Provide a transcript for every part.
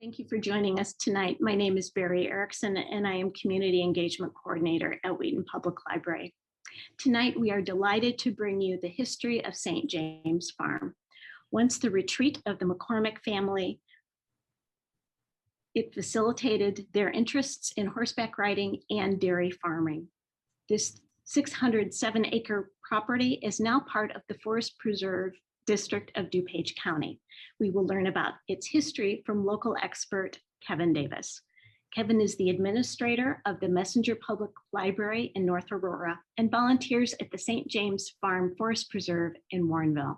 Thank you for joining us tonight. My name is Barry Erickson, and I am Community Engagement Coordinator at Wheaton Public Library. Tonight, we are delighted to bring you the history of St. James Farm. Once the retreat of the McCormick family, it facilitated their interests in horseback riding and dairy farming. This 607-acre property is now part of the Forest Preserve District of DuPage County. We will learn about its history from local expert Kevin Davis. Kevin is the administrator of the Messenger Public Library in North Aurora and volunteers at the St. James Farm Forest Preserve in Warrenville.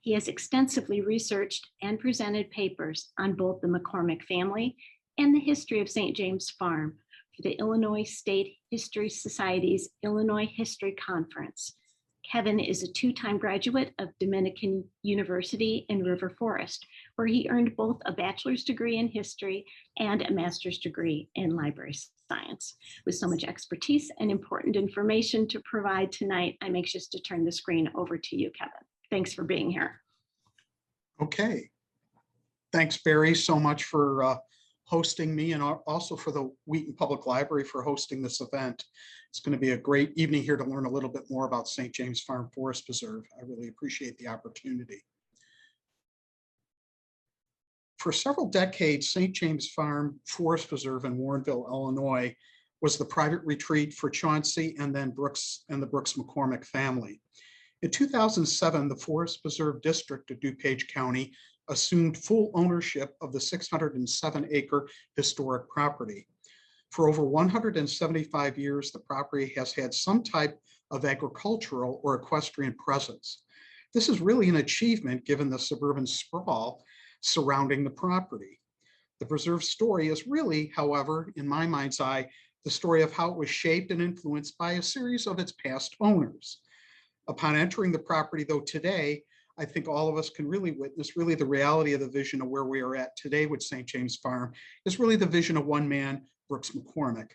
He has extensively researched and presented papers on both the McCormick family and the history of St. James Farm for the Illinois State History Society's Illinois History Conference. Kevin is a two-time graduate of Dominican University in River Forest, where he earned both a bachelor's degree in history and a master's degree in library science. With so much expertise and important information to provide tonight, I'm anxious to turn the screen over to you, Kevin. Thanks for being here. Okay. Thanks, Barry, so much for hosting me, and also for the Wheaton Public Library for hosting this event. It's going to be a great evening here to learn a little bit more about St. James Farm Forest Preserve. I really appreciate the opportunity. For several decades, St. James Farm Forest Preserve in Warrenville, Illinois, was the private retreat for Chauncey and then Brooks and the Brooks McCormick family. In 2007, the Forest Preserve District of DuPage County assumed full ownership of the 607-acre historic property. For over 175 years, the property has had some type of agricultural or equestrian presence. This is really an achievement given the suburban sprawl surrounding the property. The preserve story is really, however, in my mind's eye, the story of how it was shaped and influenced by a series of its past owners. Upon entering the property, though, today, I think all of us can really witness the reality of the vision of where we are at today with St. James Farm is really the vision of one man, Brooks McCormick.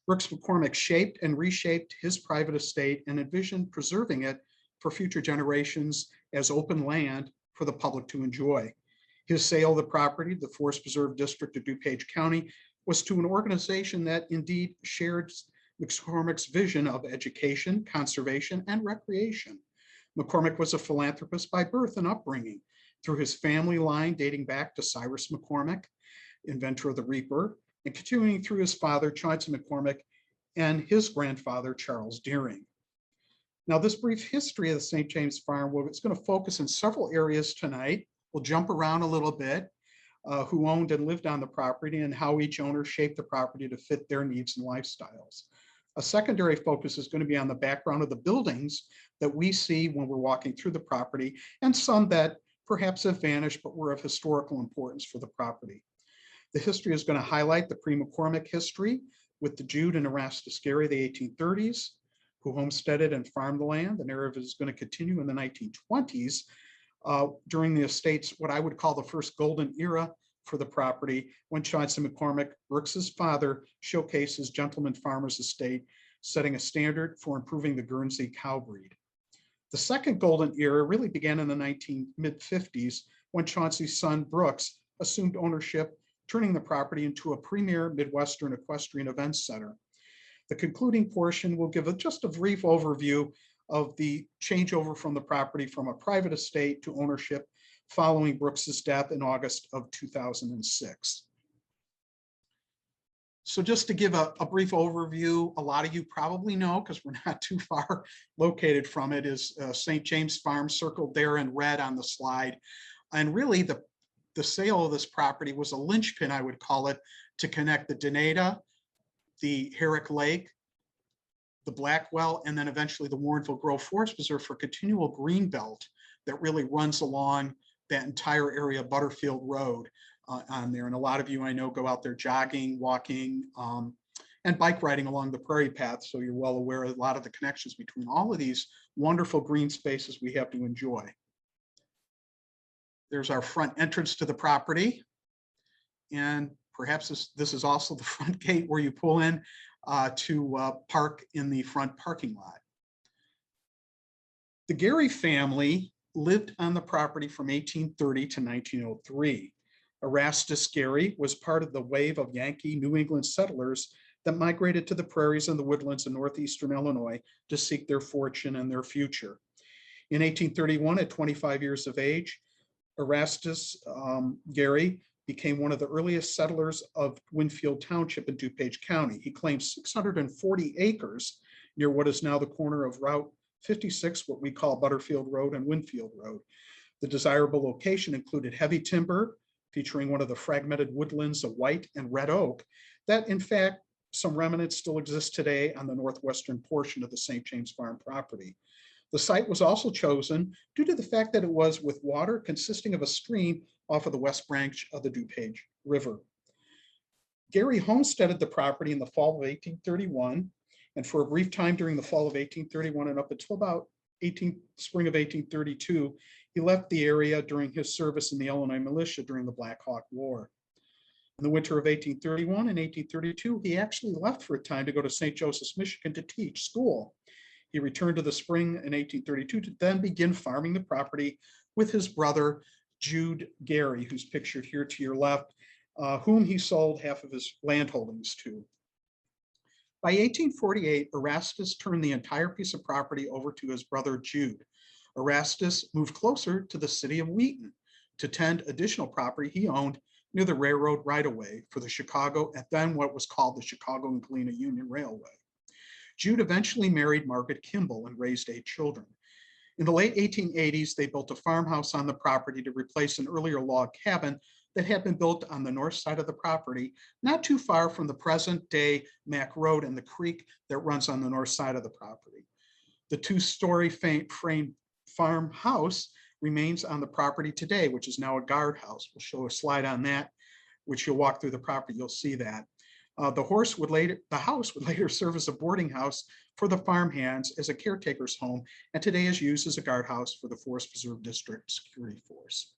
Brooks McCormick shaped and reshaped his private estate and envisioned preserving it for future generations as open land for the public to enjoy. His sale of the property, the Forest Preserve District of DuPage County, was to an organization that indeed shared McCormick's vision of education, conservation, and recreation. McCormick was a philanthropist by birth and upbringing through his family line dating back to Cyrus McCormick, inventor of the Reaper, and continuing through his father, Chauncey McCormick, and his grandfather, Charles Deering. Now, this brief history of the St. James Farm, it's going to focus in several areas tonight. We'll jump around a little bit, who owned and lived on the property and how each owner shaped the property to fit their needs and lifestyles. A secondary focus is going to be on the background of the buildings that we see when we're walking through the property, and some that perhaps have vanished but were of historical importance for the property. The history is going to highlight the pre-McCormick history with the Jude and Erastus Gary, the 1830s, who homesteaded and farmed the land. The narrative is going to continue in the 1920s during the estate's, what I would call the first golden era for the property, when Chauncey McCormick, Brooks's father, showcased his gentleman farmer's estate, setting a standard for improving the Guernsey cow breed. The second golden era really began in the mid-50s when Chauncey's son Brooks assumed ownership, turning the property into a premier Midwestern equestrian events center. The concluding portion will give just a brief overview of the changeover from the property from a private estate to ownership following Brooks's death in August of 2006. So just to give a brief overview, a lot of you probably know, because we're not too far located from it, is St. James Farm, circled there in red on the slide. And really the sale of this property was a linchpin, I would call it, to connect the Donata, the Herrick Lake, the Blackwell, and then eventually the Warrenville Grove Forest Preserve for continual green belt that really runs along that entire area of Butterfield Road on there. And a lot of you I know go out there jogging, walking, and bike riding along the prairie path. So you're well aware of a lot of the connections between all of these wonderful green spaces we have to enjoy. There's our front entrance to the property. And perhaps this is also the front gate where you pull in to park in the front parking lot. The Gary family lived on the property from 1830 to 1903. Erastus Gary was part of the wave of Yankee New England settlers that migrated to the prairies and the woodlands in northeastern Illinois to seek their fortune and their future. In 1831, at 25 years of age, Erastus Gary became one of the earliest settlers of Winfield Township in DuPage County. He claimed 640 acres near what is now the corner of Route 56, what we call Butterfield Road and Winfield Road. The desirable location included heavy timber, featuring one of the fragmented woodlands of white and red oak, that in fact, some remnants still exist today on the northwestern portion of the St. James Farm property. The site was also chosen due to the fact that it was with water consisting of a stream off of the west branch of the DuPage River. Gary homesteaded the property in the fall of 1831, and for a brief time during the fall of 1831 and up until about spring of 1832, he left the area during his service in the Illinois militia during the Black Hawk War. In the winter of 1831 and 1832, he actually left for a time to go to St. Joseph's, Michigan to teach school. He returned to the spring in 1832 to then begin farming the property with his brother, Jude Gary, who's pictured here to your left, whom he sold half of his land holdings to. By 1848, Erastus turned the entire piece of property over to his brother Jude. Erastus moved closer to the city of Wheaton to tend additional property he owned near the railroad right-of-way for the Chicago, and then what was called the Chicago and Galena Union Railway. Jude eventually married Margaret Kimball and raised 8 children. In the late 1880s, they built a farmhouse on the property to replace an earlier log cabin that had been built on the north side of the property, not too far from the present-day Mack Road and the creek that runs on the north side of the property. The 2-story frame farmhouse remains on the property today, which is now a guardhouse. We'll show a slide on that, which you'll walk through the property, you'll see that. The house would later serve as a boarding house for the farmhands as a caretaker's home, and today is used as a guardhouse for the Forest Preserve District Security Force.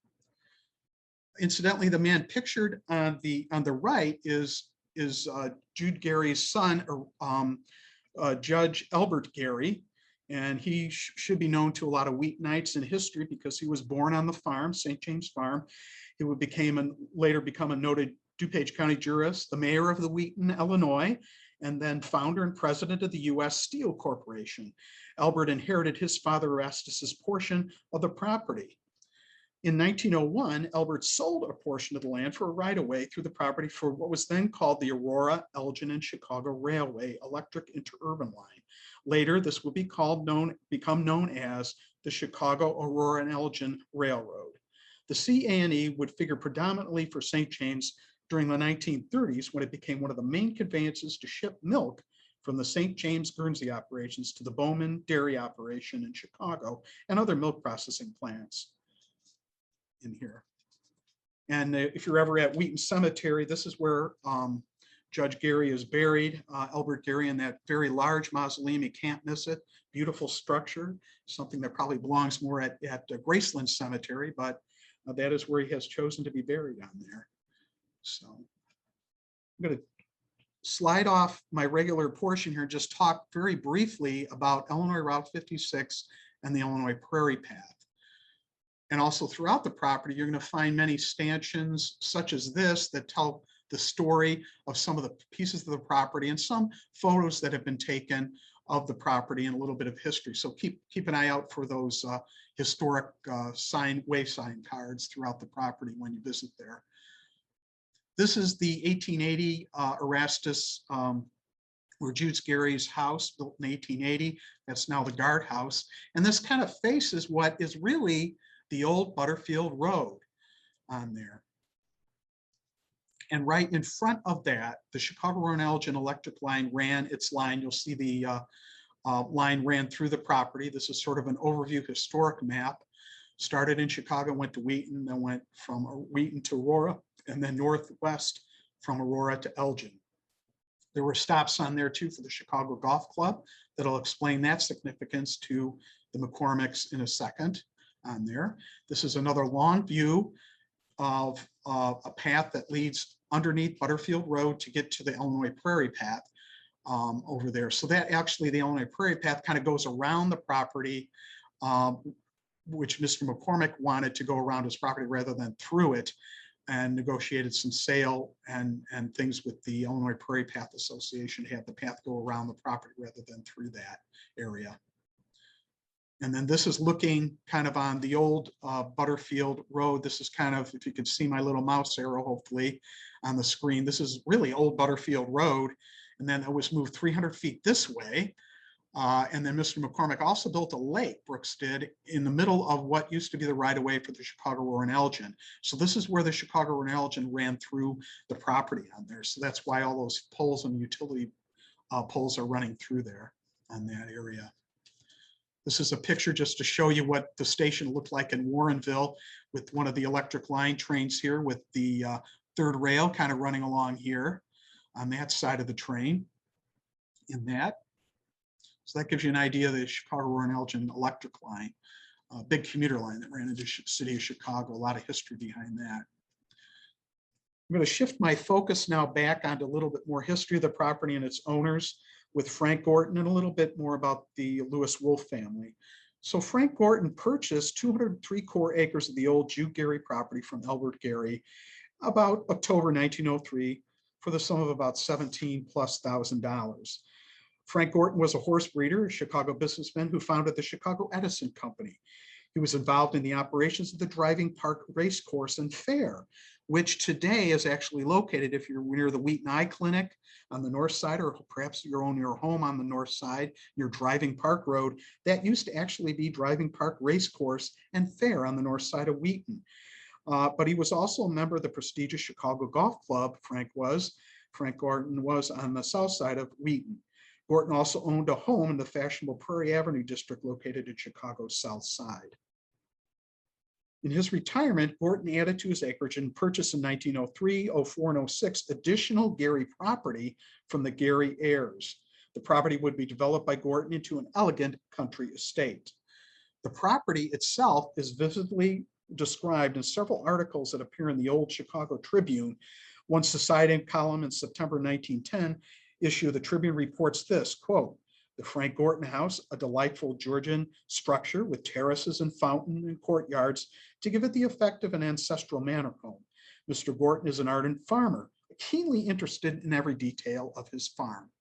Incidentally, the man pictured on the right is Jude Gary's son, Judge Albert Gary, and he should be known to a lot of Wheatonites in history because he was born on the farm, St. James Farm. He would later become a noted DuPage County jurist, the mayor of the Wheaton, Illinois, and then founder and president of the U.S. Steel Corporation. Albert inherited his father Erastus's portion of the property. In 1901, Albert sold a portion of the land for a right-of-way through the property for what was then called the Aurora, Elgin, and Chicago Railway Electric Interurban Line. Later, this would become known as the Chicago, Aurora, and Elgin Railroad. The CA&E would figure predominantly for St. James during the 1930s, when it became one of the main conveyances to ship milk from the St. James Guernsey operations to the Bowman dairy operation in Chicago and other milk processing plants in here. And if you're ever at Wheaton Cemetery, this is where Judge Gary is buried, Albert Gary, in that very large mausoleum. You can't miss it. Beautiful structure, something that probably belongs more at Graceland Cemetery, but that is where he has chosen to be buried on there. So I'm going to slide off my regular portion here and just talk very briefly about Illinois Route 56 and the Illinois Prairie Path. And also throughout the property, you're going to find many stanchions such as this that tell the story of some of the pieces of the property and some photos that have been taken of the property and a little bit of history. So keep an eye out for those historic way sign cards throughout the property when you visit there. This is the 1880 Erastus or Jude Gary's house, built in 1880. That's now the guardhouse. And this kind of faces what is really the old Butterfield Road on there. And right in front of that, the Chicago and Elgin electric line ran its line. You'll see the line ran through the property. This is sort of an overview historic map. Started in Chicago, went to Wheaton, then went from Wheaton to Aurora, and then northwest from Aurora to Elgin. There were stops on there too for the Chicago Golf Club that'll explain that significance to the McCormicks in a second on there. This is another long view of a path that leads underneath Butterfield Road to get to the Illinois Prairie Path over there. So that actually, the Illinois Prairie Path kind of goes around the property, which Mr. McCormick wanted to go around his property rather than through it. and negotiated some sale and things with the Illinois Prairie Path Association to have the path go around the property rather than through that area. And then this is looking kind of on the old Butterfield Road. This is kind of, if you could see my little mouse arrow, hopefully on the screen, this is really old Butterfield Road. And then it was moved 300 feet this way. And then Mr. McCormick also built a lake, Brooks did, in the middle of what used to be the right-of-way for the Chicago River and Elgin. So this is where the Chicago River and Elgin ran through the property on there. So that's why all those poles and utility poles are running through there on that area. This is a picture just to show you what the station looked like in Warrenville with one of the electric line trains here with the third rail kind of running along here on that side of the train in that. So that gives you an idea of the Chicago River and Elgin electric line, a big commuter line that ran into the city of Chicago, a lot of history behind that. I'm going to shift my focus now back onto a little bit more history of the property and its owners with Frank Gorton and a little bit more about the Lewis Wolf family. So Frank Gorton purchased 203 core acres of the old Jude Gary property from Albert Gary about October 1903 for the sum of about $17,000+. Frank Gorton was a horse breeder, a Chicago businessman who founded the Chicago Edison Company. He was involved in the operations of the Driving Park Race Course and Fair, which today is actually located, if you're near the Wheaton Eye Clinic on the north side, or perhaps you own your home on the north side, near Driving Park Road, that used to actually be Driving Park Race Course and Fair on the north side of Wheaton. But he was also a member of the prestigious Chicago Golf Club, Frank Gorton was on the south side of Wheaton. Gorton also owned a home in the fashionable Prairie Avenue district located in Chicago's south side. In his retirement, Gorton added to his acreage and purchased in 1903, 04, and 06 additional Gary property from the Gary heirs. The property would be developed by Gorton into an elegant country estate. The property itself is vividly described in several articles that appear in the Old Chicago Tribune. One society column in September 1910 issue, the Tribune reports this, quote, "The Frank Gorton House, a delightful Georgian structure with terraces and fountain and courtyards to give it the effect of an ancestral manor home. Mr. Gorton is an ardent farmer, keenly interested in every detail of his farm."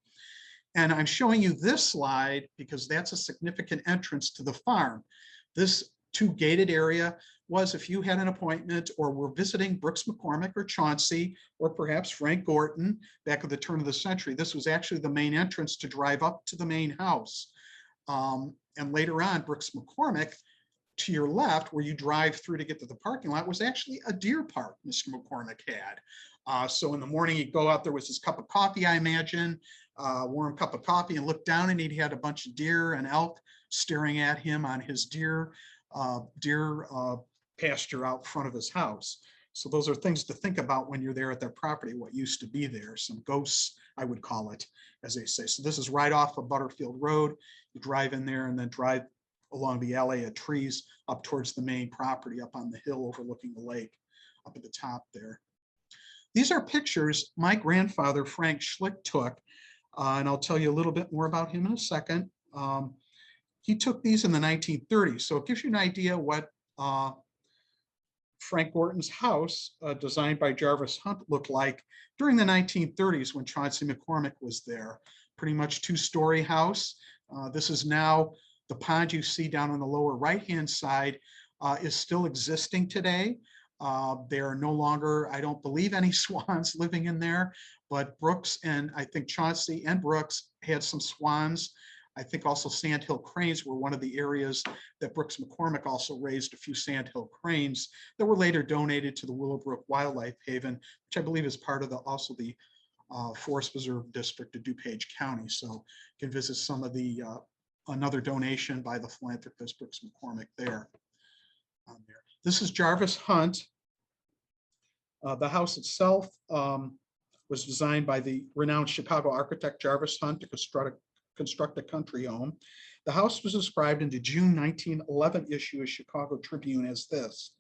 And I'm showing you this slide because that's a significant entrance to the farm. This two-gated area was, if you had an appointment or were visiting Brooks McCormick or Chauncey or perhaps Frank Gorton back at the turn of the century, this was actually the main entrance to drive up to the main house. And later on, Brooks McCormick, to your left, where you drive through to get to the parking lot, was actually a deer park Mr. McCormick had. So in the morning, he'd go out there with his cup of coffee, I imagine, warm cup of coffee, and look down, and he'd had a bunch of deer and elk staring at him on his deer pasture out front of his house. So those are things to think about when you're there at their property, what used to be there, some ghosts, I would call it, as they say. So this is right off of Butterfield Road. You drive in there and then drive along the alley of trees up towards the main property up on the hill overlooking the lake up at the top there. These are pictures my grandfather, Frank Schlick, took, and I'll tell you a little bit more about him in a second. He took these in the 1930s, so it gives you an idea what Frank Gorton's house, designed by Jarvis Hunt, looked like during the 1930s when Chauncey McCormick was there. Pretty much two-story house. This is now the pond you see down on the lower right-hand side is still existing today. There are no longer, I don't believe, any swans living in there, but Brooks and I think Chauncey and Brooks had some swans. I think also sandhill cranes were one of the areas that Brooks McCormick also raised a few sandhill cranes that were later donated to the Willowbrook Wildlife Haven, which I believe is part of also the Forest Preserve District of DuPage County. So you can visit some of the another donation by the philanthropist Brooks McCormick there. This is Jarvis Hunt. The house itself was designed by the renowned Chicago architect Jarvis Hunt to construct a country home. The house was described in the June 1911 issue of Chicago Tribune as this: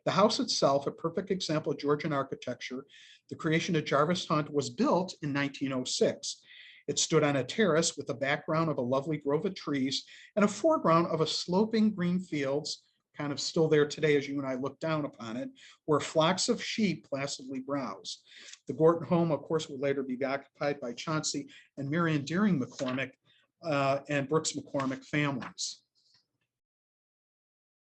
"The house itself, a perfect example of Georgian architecture, the creation of Jarvis Hunt, was built in 1906. It stood on a terrace with a background of a lovely grove of trees and a foreground of a sloping green fields, kind of still there today as you and I look down upon it, where flocks of sheep placidly browse. The Gorton home, of course, would later be occupied by Chauncey and Marion Deering McCormick and Brooks McCormick families.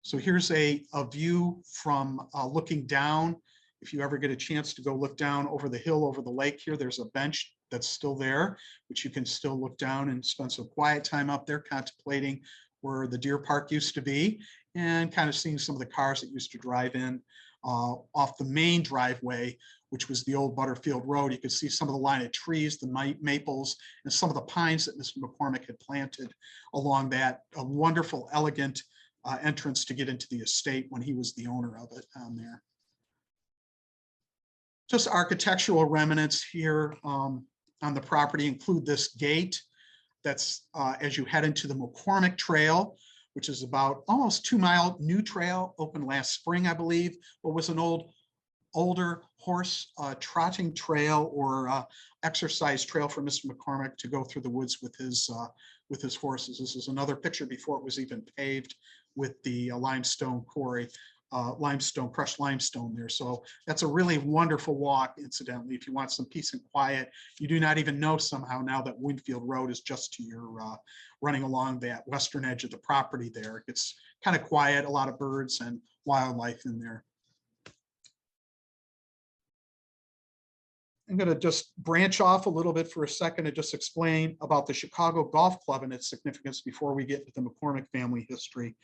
So here's a view from looking down. If you ever get a chance to go look down over the hill, over the lake here, there's a bench that's still there, which you can still look down and spend some quiet time up there contemplating where the deer park used to be and kind of seeing some of the cars that used to drive in off the main driveway, which was the old Butterfield Road. You could see some of the line of trees, the maples, and some of the pines that Mr. McCormick had planted along that. A wonderful, elegant entrance to get into the estate when he was the owner of it on there. Just architectural remnants here on the property include this gate that's as you head into the McCormick Trail, which is about almost 2-mile new trail, opened last spring, I believe, but was an older horse trotting trail or exercise trail for Mr. McCormick to go through the woods with his horses. This is another picture before it was even paved with the limestone quarry, crushed limestone there. So that's a really wonderful walk, incidentally, if you want some peace and quiet. You do not even know somehow now that Winfield Road is just to your running along that western edge of the property there. It's kind of quiet, a lot of birds and wildlife in there. I'm going to just branch off a little bit for a second and just explain about the Chicago Golf Club and its significance before we get to the McCormick family history.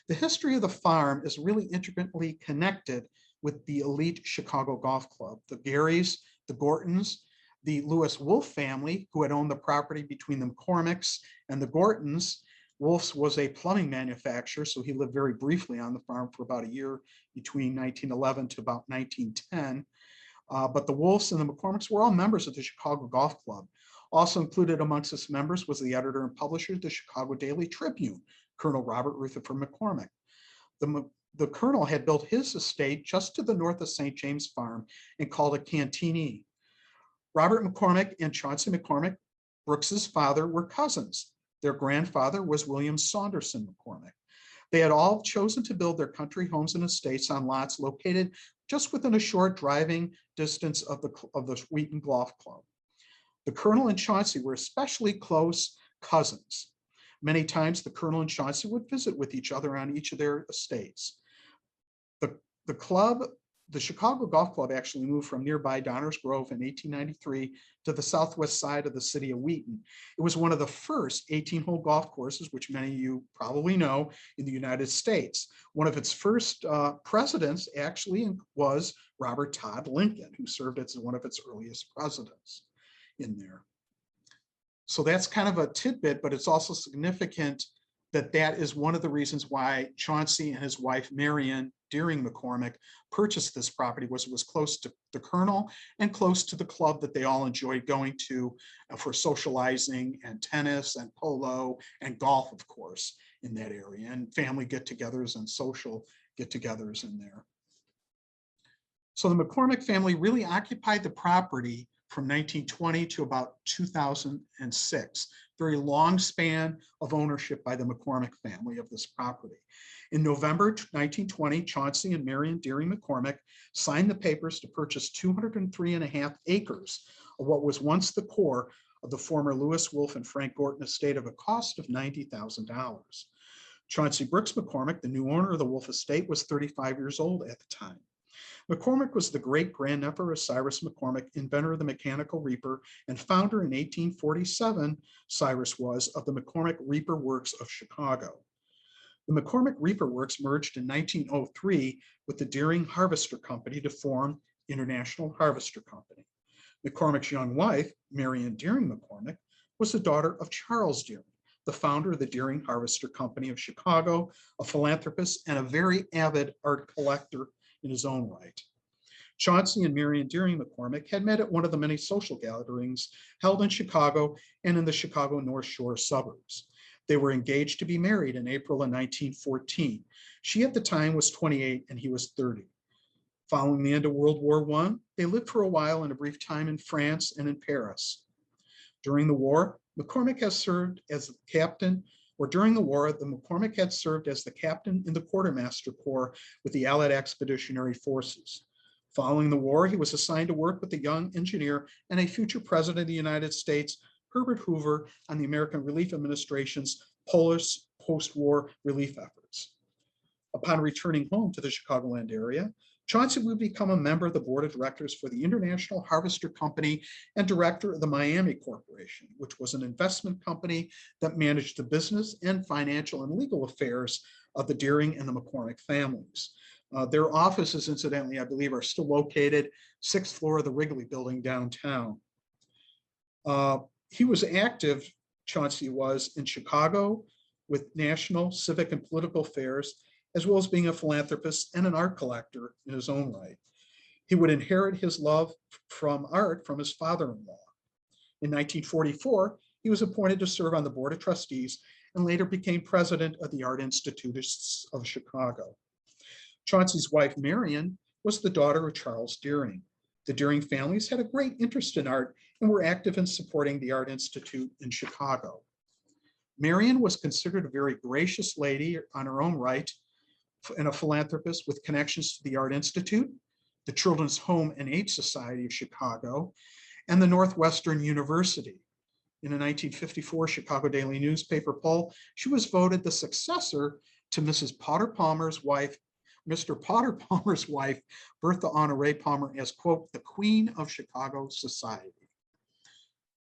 The history of the farm is really intricately connected with the elite Chicago Golf Club. The Garys, the Gortons, the Lewis Wolf family, who had owned the property between the McCormicks and the Gortons. Wolf's was a plumbing manufacturer, so he lived very briefly on the farm for about a year between 1911 to about 1910. But the Wolves and the McCormicks were all members of the Chicago Golf Club. Also included amongst its members was the editor and publisher of the Chicago Daily Tribune, Colonel Robert Rutherford McCormick. The colonel had built his estate just to the north of St. James Farm and called it Cantigny. Robert McCormick and Chauncey McCormick, Brooks's father, were cousins. Their grandfather was William Saunderson McCormick. They had all chosen to build their country homes and estates on lots located just within a short driving distance of the Wheaton Golf Club. The Colonel and Chauncey were especially close cousins. Many times the Colonel and Chauncey would visit with each other on each of their estates. The Chicago Golf Club actually moved from nearby Downers Grove in 1893 to the southwest side of the city of Wheaton. It was one of the first 18-hole golf courses, which many of you probably know, in the United States. One of its first presidents actually was Robert Todd Lincoln, who served as one of its earliest presidents in there. So that's kind of a tidbit, but it's also significant that that is one of the reasons why Chauncey and his wife, Marion Deering McCormick, purchased this property. It was close to the Colonel and close to the club that they all enjoyed going to for socializing and tennis and polo and golf, of course, in that area, and family get-togethers and social get-togethers in there. So the McCormick family really occupied the property from 1920 to about 2006. Very long span of ownership by the McCormick family of this property. In November 1920, Chauncey and Marion Deering McCormick signed the papers to purchase 203.5 acres of what was once the core of the former Lewis Wolf and Frank Gorton estate at a cost of $90,000. Chauncey Brooks McCormick, the new owner of the Wolf estate, was 35 years old at the time. McCormick was the great-grandnephew of Cyrus McCormick, inventor of the mechanical reaper, and founder in 1847, Cyrus was, of the McCormick Reaper Works of Chicago. The McCormick Reaper Works merged in 1903 with the Deering Harvester Company to form International Harvester Company. McCormick's young wife, Marion Deering McCormick, was the daughter of Charles Deering, the founder of the Deering Harvester Company of Chicago, a philanthropist and a very avid art collector in his own right. Chauncey and Marion Deering McCormick had met at one of the many social gatherings held in Chicago and in the Chicago North Shore suburbs. They were engaged to be married in April of 1914. She at the time was 28 and he was 30. Following the end of World War I, they lived for a while and a brief time in France and in Paris. During the war, McCormick has served as captain or during the war, the McCormick had served as the captain in the Quartermaster Corps with the Allied Expeditionary Forces. Following the war, he was assigned to work with a young engineer and a future president of the United States, Herbert Hoover, on the American Relief Administration's Polish post-war relief efforts. Upon returning home to the Chicagoland area, Chauncey would become a member of the board of directors for the International Harvester Company and director of the Miami Corporation, which was an investment company that managed the business and financial and legal affairs of the Deering and the McCormick families. Their offices, incidentally, I believe, are still located 6th floor of the Wrigley Building downtown. He was active, Chauncey was, in Chicago with national, civic, and political affairs, as well as being a philanthropist and an art collector in his own right. He would inherit his love from art from his father-in-law. In 1944, he was appointed to serve on the Board of Trustees and later became president of the Art Institutists of Chicago. Chauncey's wife, Marion, was the daughter of Charles Deering. The Deering families had a great interest in art and were active in supporting the Art Institute in Chicago. Marion was considered a very gracious lady on her own right, and a philanthropist with connections to the Art Institute, the Children's Home and Aid Society of Chicago, and the Northwestern University. In a 1954 Chicago Daily newspaper poll, she was voted the successor to Mr. Potter Palmer's wife, Bertha Honore Palmer, as, quote, the Queen of Chicago Society.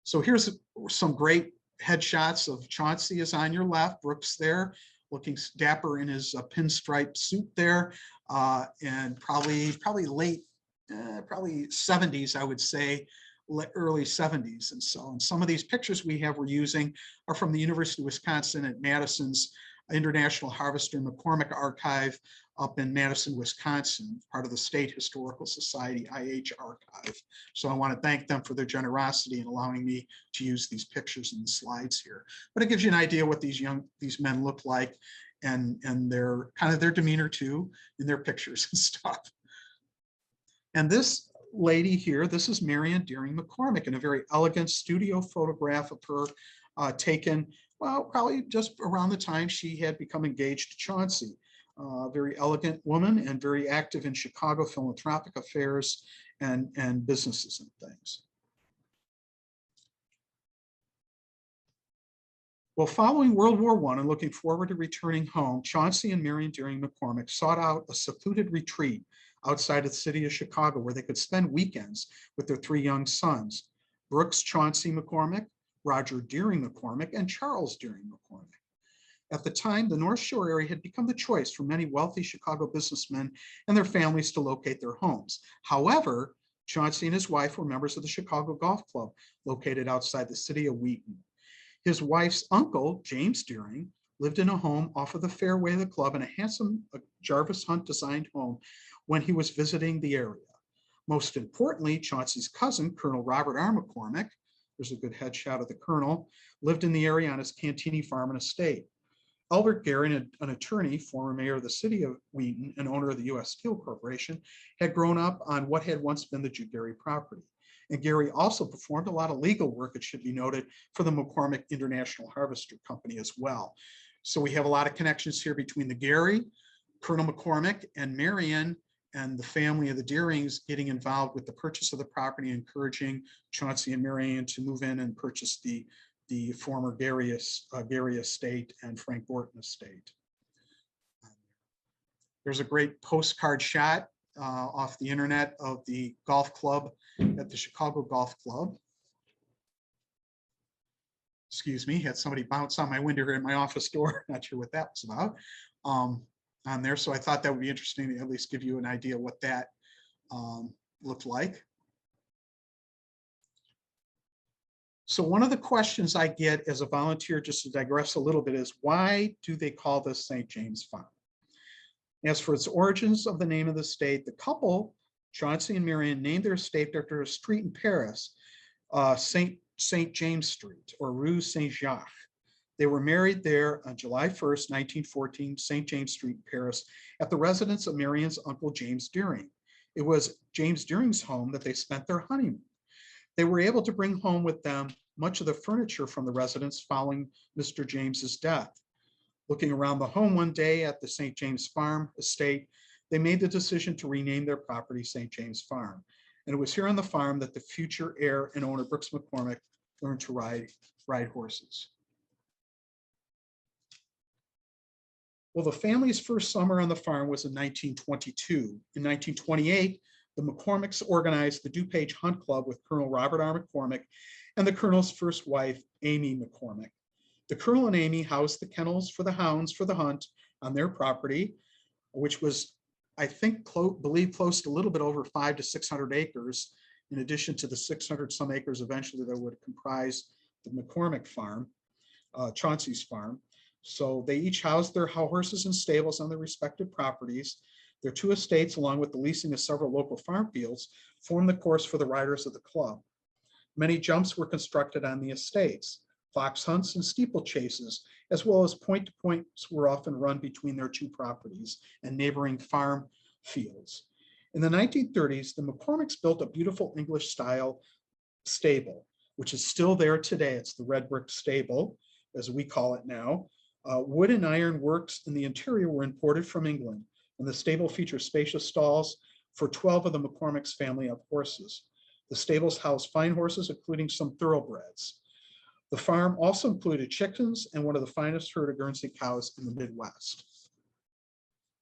So here's some great headshots of Chauncey is on your left, Brooks there, looking dapper in his pinstripe suit there, and probably late, probably 70s, I would say, early 70s. And so, and some of these pictures we're using are from the University of Wisconsin at Madison's International Harvester McCormick Archive up in Madison, Wisconsin, part of the State Historical Society IH archive. So I want to thank them for their generosity in allowing me to use these pictures in the slides here. But it gives you an idea what these men look like, and their kind of their demeanor too in their pictures and stuff. And this lady here, this is Marion Deering McCormick, in a very elegant studio photograph of her taken, well, probably just around the time she had become engaged to Chauncey. Very elegant woman and very active in Chicago philanthropic affairs and businesses and things. Well, following World War I and looking forward to returning home, Chauncey and Marion Deering McCormick sought out a secluded retreat outside of the city of Chicago where they could spend weekends with their 3 young sons, Brooks Chauncey McCormick, Roger Deering McCormick, and Charles Deering McCormick. At the time, the North Shore area had become the choice for many wealthy Chicago businessmen and their families to locate their homes. However, Chauncey and his wife were members of the Chicago Golf Club, located outside the city of Wheaton. His wife's uncle, James Deering, lived in a home off of the fairway of the club in a handsome Jarvis Hunt designed home when he was visiting the area. Most importantly, Chauncey's cousin, Colonel Robert R. McCormick, there's a good headshot of the colonel, lived in the area on his Cantini farm and estate. Albert Gary, an attorney, former mayor of the city of Wheaton and owner of the U.S. Steel Corporation, had grown up on what had once been the Gary property. And Gary also performed a lot of legal work, it should be noted, for the McCormick International Harvester Company as well. So we have a lot of connections here between the Gary, Colonel McCormick, and Marion, and the family of the Deerings getting involved with the purchase of the property, encouraging Chauncey and Marion to move in and purchase the former Gary estate and Frank Gorton estate. There's a great postcard shot off the internet of the golf club at the Chicago Golf Club. Excuse me, had somebody bounce on my window here at my office door. Not sure what that was about on there. So I thought that would be interesting to at least give you an idea what that looked like. So one of the questions I get as a volunteer, just to digress a little bit, is why do they call this St. James Farm? As for its origins of the name of the state, the couple, Chauncey and Marion, named their estate after a street in Paris, St. James Street, or Rue Saint-Jacques. They were married there on July 1st, 1914, St. James Street, Paris, at the residence of Marion's uncle, James Deering. It was James Deering's home that they spent their honeymoon. They were able to bring home with them much of the furniture from the residence following Mr. James's death. Looking around the home one day at the St. James Farm estate, they made the decision to rename their property St. James Farm. And it was here on the farm that the future heir and owner Brooks McCormick learned to ride horses. Well, the family's first summer on the farm was in 1922. In 1928, the McCormicks organized the DuPage Hunt Club with Colonel Robert R. McCormick and the Colonel's first wife, Amy McCormick. The Colonel and Amy housed the kennels for the hounds for the hunt on their property, which was, I think, believe close to a little bit over 500 to 600 acres, in addition to the 600 some acres eventually that would comprise the McCormick farm, Chauncey's farm. So they each housed their horses and stables on their respective properties. Their two estates, along with the leasing of several local farm fields, formed the course for the riders of the club. Many jumps were constructed on the estates. Fox hunts and steeplechases, as well as point-to-points, were often run between their two properties and neighboring farm fields. In the 1930s, the McCormicks built a beautiful English-style stable, which is still there today. It's the red brick stable, as we call it now. Wood and iron works in the interior were imported from England, and the stable features spacious stalls for 12 of the McCormick's family of horses. The stables house fine horses, including some thoroughbreds. The farm also included chickens and one of the finest herd of Guernsey cows in the Midwest.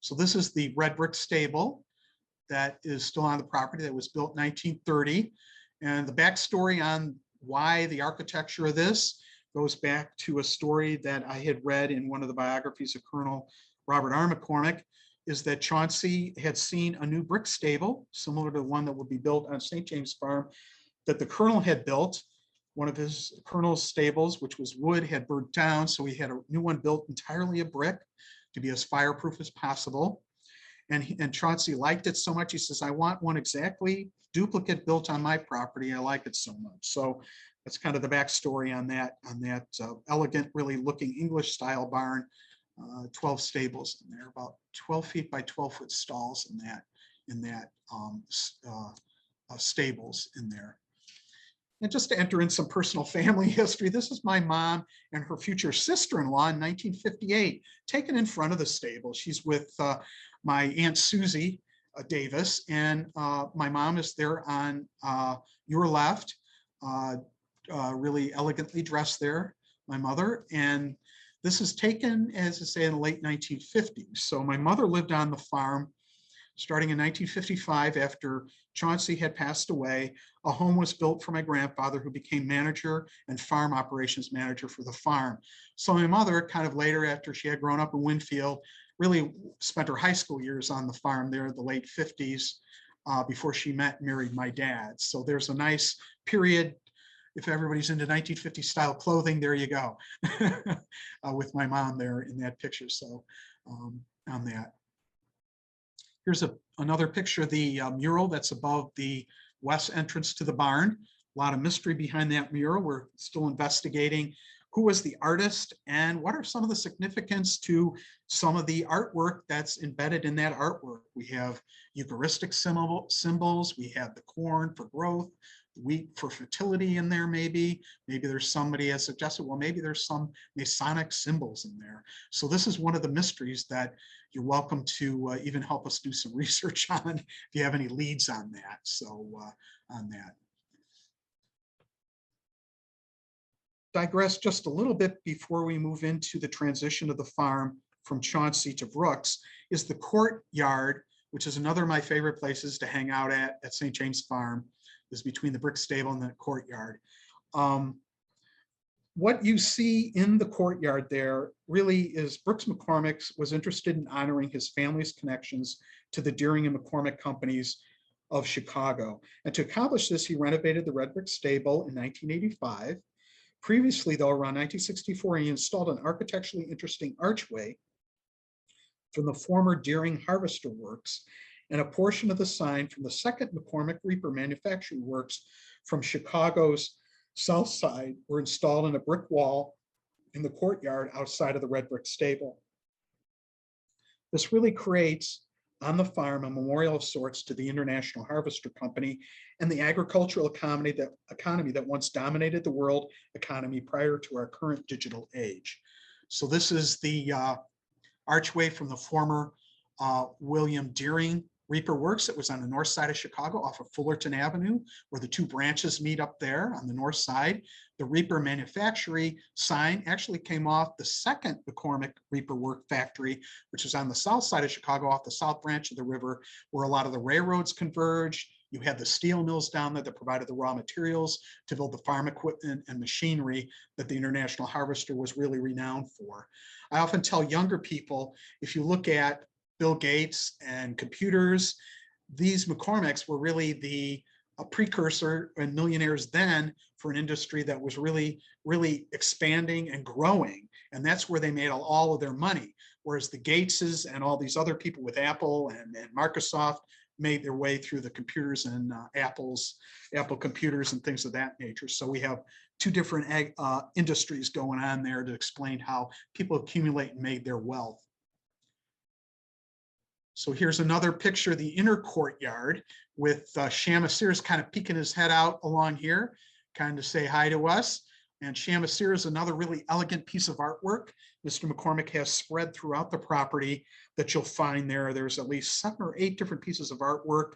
So this is the red brick stable that is still on the property, that was built in 1930. And the backstory on why the architecture of this goes back to a story that I had read in one of the biographies of Colonel Robert R. McCormick, is that Chauncey had seen a new brick stable, similar to the one that would be built on St. James Farm, that the Colonel had built. One of his Colonel's stables, which was wood, had burnt down, so he had a new one built entirely of brick to be as fireproof as possible. And Chauncey liked it so much, he says, I want one exactly duplicate built on my property. I like it so much. So that's kind of the backstory on that elegant, really looking English style barn. 12 stables in there, about 12 feet by 12 foot stalls in that stables in there. And just to enter in some personal family history, this is my mom and her future sister-in-law in 1958, taken in front of the stable. She's with my Aunt Susie Davis, and my mom is there on your left, really elegantly dressed there, my mother. And this is taken, as I say, in the late 1950s. So my mother lived on the farm starting in 1955 after Chauncey had passed away. A home was built for my grandfather, who became manager and farm operations manager for the farm. So my mother, kind of later, after she had grown up in Winfield, really spent her high school years on the farm there in the late 50s before she met and married my dad. So there's a nice period. If everybody's into 1950s style clothing, there you go, with my mom there in that picture. So on that. Here's another picture of the mural that's above the west entrance to the barn. A lot of mystery behind that mural. We're still investigating who was the artist and what are some of the significance to some of the artwork that's embedded in that artwork. We have Eucharistic symbols. We have the corn for growth, wheat for fertility in there. Maybe there's somebody has suggested, well, maybe there's some Masonic symbols in there. So this is one of the mysteries that you're welcome to even help us do some research on if you have any leads on that. So on that. Digress just a little bit before we move into the transition of the farm from Chauncey to Brooks is the courtyard, which is another of my favorite places to hang out at St. James Farm, is between the brick stable and the courtyard. What you see in the courtyard there really is Brooks McCormick was interested in honoring his family's connections to the Deering and McCormick companies of Chicago. And to accomplish this, he renovated the red brick stable in 1985. Previously, though, around 1964, he installed an architecturally interesting archway from the former Deering Harvester Works and a portion of the sign from the second McCormick Reaper Manufacturing Works from Chicago's south side were installed in a brick wall in the courtyard outside of the red brick stable. This really creates on the farm, a memorial of sorts to the International Harvester Company and the agricultural economy that once dominated the world economy prior to our current digital age. So this is the archway from the former William Deering Reaper Works. It was on the north side of Chicago off of Fullerton Avenue, where the two branches meet up there on the north side. The Reaper Manufactory sign actually came off the second McCormick Reaper Work Factory, which is on the south side of Chicago off the south branch of the river, where a lot of the railroads converged. You had the steel mills down there that provided the raw materials to build the farm equipment and machinery that the International Harvester was really renowned for. I often tell younger people, if you look at Bill Gates and computers, these McCormicks were really a precursor and millionaires then for an industry that was really, really expanding and growing. And that's where they made all of their money. Whereas the Gateses and all these other people with Apple and Microsoft made their way through the computers and Apple computers and things of that nature. So we have two different industries going on there to explain how people accumulate and made their wealth. So here's another picture of the inner courtyard with Shamus Sears kind of peeking his head out along here, kind of say hi to us. And Shamus Sears is another really elegant piece of artwork Mr. McCormick has spread throughout the property that you'll find there. There's at least 7 or 8 different pieces of artwork.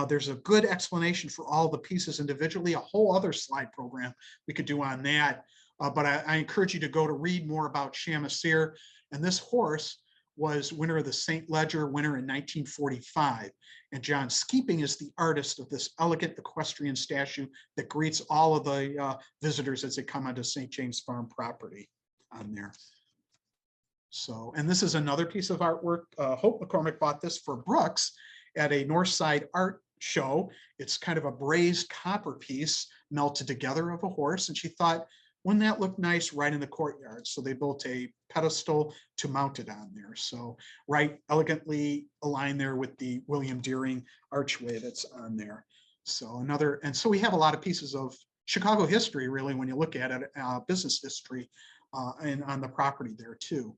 There's a good explanation for all the pieces individually, a whole other slide program we could do on that. But I encourage you to go to read more about Shamus Sears. And this horse was winner of the St. Leger winner in 1945. And John Skeeping is the artist of this elegant equestrian statue that greets all of the visitors as they come onto St. James Farm property on there. So, and this is another piece of artwork. Hope McCormick bought this for Brooks at a Northside art show. It's kind of a brazed copper piece melted together of a horse. And she thought, wouldn't that look nice right in the courtyard? So they built a pedestal to mount it on there. So right elegantly aligned there with the William Deering archway that's on there. So and so we have a lot of pieces of Chicago history, really, when you look at it, business history and on the property there too.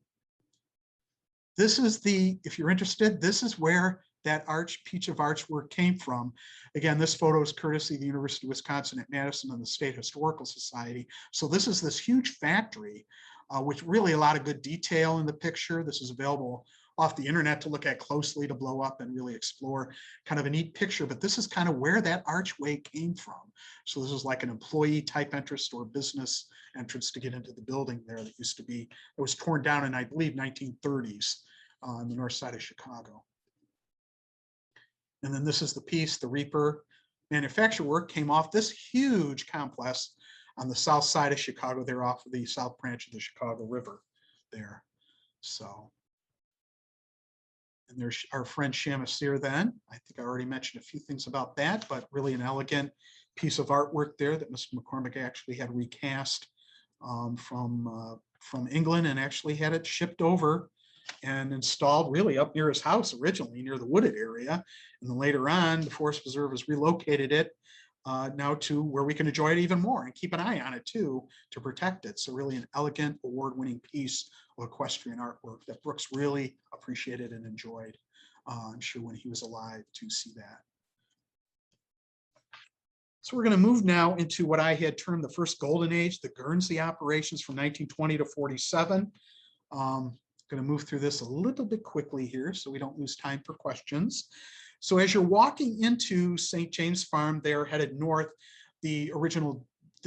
This is if you're interested, this is where that piece of artwork came from. Again, this photo is courtesy of the University of Wisconsin at Madison and the State Historical Society. So this is this huge factory with really a lot of good detail in the picture. This is available off the internet to look at closely, to blow up and really explore. Kind of a neat picture, but this is kind of where that archway came from. So this is like an employee type entrance or business entrance to get into the building there that used to be, it was torn down in, I believe, 1930s on the north side of Chicago. And then this is the piece, the Reaper manufacture work came off this huge complex on the south side of Chicago there off of the south branch of the Chicago River there. So, and there's our friend Shamus Sears then. I think I already mentioned a few things about that, but really an elegant piece of artwork there that Mr. McCormick actually had recast from England and actually had it shipped over and installed really up near his house originally, near the wooded area. And then later on, the Forest Preserve has relocated it now to where we can enjoy it even more and keep an eye on it too, to protect it. So really an elegant award-winning piece of equestrian artwork that Brooks really appreciated and enjoyed. I'm sure when he was alive to see that. So we're going to move now into what I had termed the first golden age, the Guernsey operations from 1920 to 47. Going to move through this a little bit quickly here so we don't lose time for questions. So as you're walking into St. James Farm there headed north, the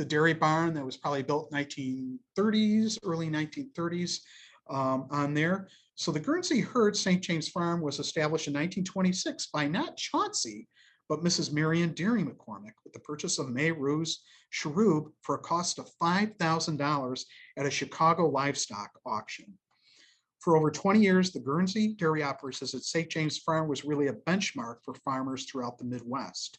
dairy barn that was probably built 1930s, early 1930s on there. So the Guernsey herd St. James Farm was established in 1926 by not Chauncey, but Mrs. Marion Deering McCormick with the purchase of May Ruse Cherub for a cost of $5,000 at a Chicago livestock auction. For over 20 years, the Guernsey dairy operations at St. James Farm was really a benchmark for farmers throughout the Midwest.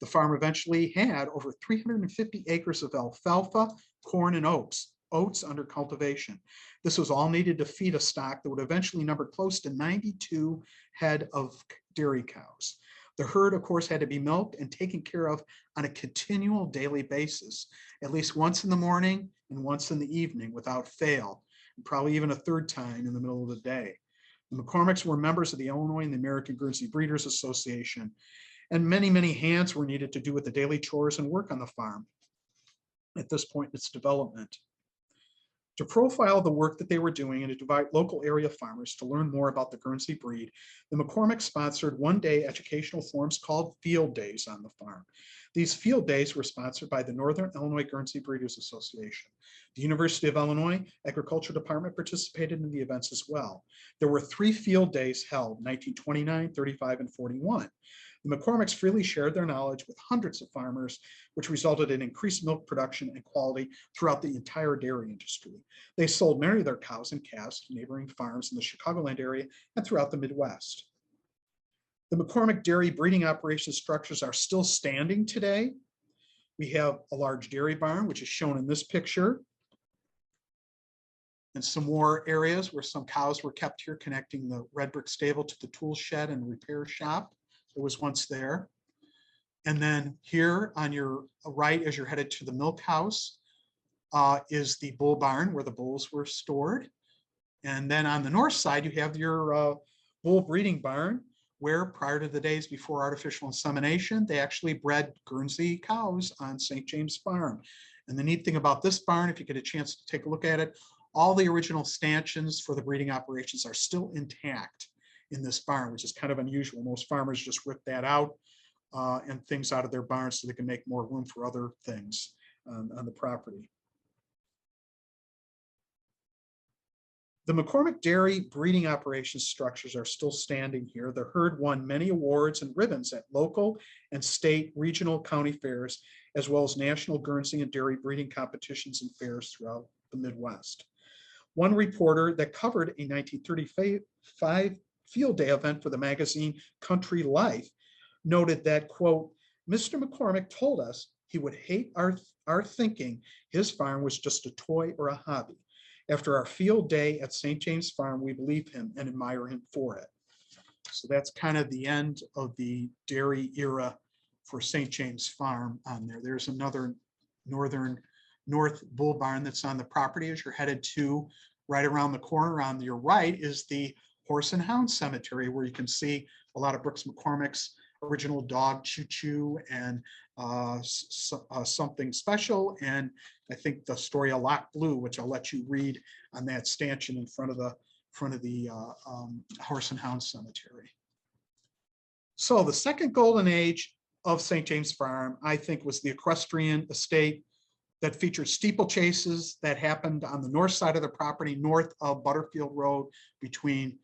The farm eventually had over 350 acres of alfalfa, corn, and oats under cultivation. This was all needed to feed a stock that would eventually number close to 92 head of dairy cows. The herd, of course, had to be milked and taken care of on a continual daily basis, at least once in the morning and once in the evening without fail. Probably even a third time in the middle of the day. The McCormicks were members of the Illinois and the American Guernsey Breeders Association, and many, many hands were needed to do with the daily chores and work on the farm at this point in its development. To profile the work that they were doing and to invite local area farmers to learn more about the Guernsey breed, the McCormick sponsored one-day educational forums called field days on the farm. These field days were sponsored by the Northern Illinois Guernsey Breeders Association. The University of Illinois Agriculture Department participated in the events as well. There were 3 field days held, 1929, 35, and 41. The McCormicks freely shared their knowledge with hundreds of farmers, which resulted in increased milk production and quality throughout the entire dairy industry. They sold many of their cows and calves to neighboring farms in the Chicagoland area and throughout the Midwest. The McCormick dairy breeding operation structures are still standing today. We have a large dairy barn, which is shown in this picture, and some more areas where some cows were kept here, connecting the red brick stable to the tool shed and repair shop that was once there. And then here on your right, as you're headed to the milk house, is the bull barn where the bulls were stored. And then on the north side, you have your bull breeding barn, where prior to the days before artificial insemination, they actually bred Guernsey cows on St. James Farm. And the neat thing about this barn, if you get a chance to take a look at it, all the original stanchions for the breeding operations are still intact in this barn, which is kind of unusual. Most farmers just rip that out and things out of their barns so they can make more room for other things on the property. The McCormick dairy breeding operations structures are still standing here. The herd won many awards and ribbons at local and state, regional, county fairs, as well as national Guernsey and dairy breeding competitions and fairs throughout the Midwest. One reporter that covered a 1935 field day event for the magazine Country Life noted that, quote, Mr. McCormick told us he would hate our thinking his farm was just a toy or a hobby. After our field day at St. James Farm, we believe him and admire him for it. So that's kind of the end of the dairy era for St. James Farm on there. There's another north bull barn that's on the property as you're headed to right around the corner. On your right is the Horse and Hound Cemetery, where you can see a lot of Brooks McCormick's original dog, Choo Choo, and Something Special, and I think the story A Lot Blue, which I'll let you read on that stanchion in front of the Horse and Hound Cemetery. So the second golden age of St. James Farm, I think, was the equestrian estate that featured steeplechases that happened on the north side of the property, north of Butterfield Road, between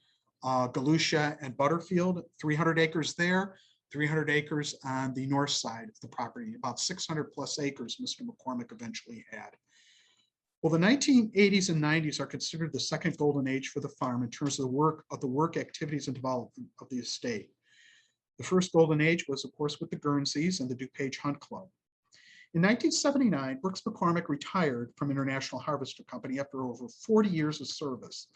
Galusha and Butterfield, 300 acres there, 300 acres on the north side of the property, about 600 plus acres Mr. McCormick eventually had. Well, the 1980s and 90s are considered the second golden age for the farm in terms of the work activities and development of the estate. The first golden age was, of course, with the Guernseys and the DuPage Hunt Club. In 1979, Brooks McCormick retired from International Harvester Company after over 40 years of service.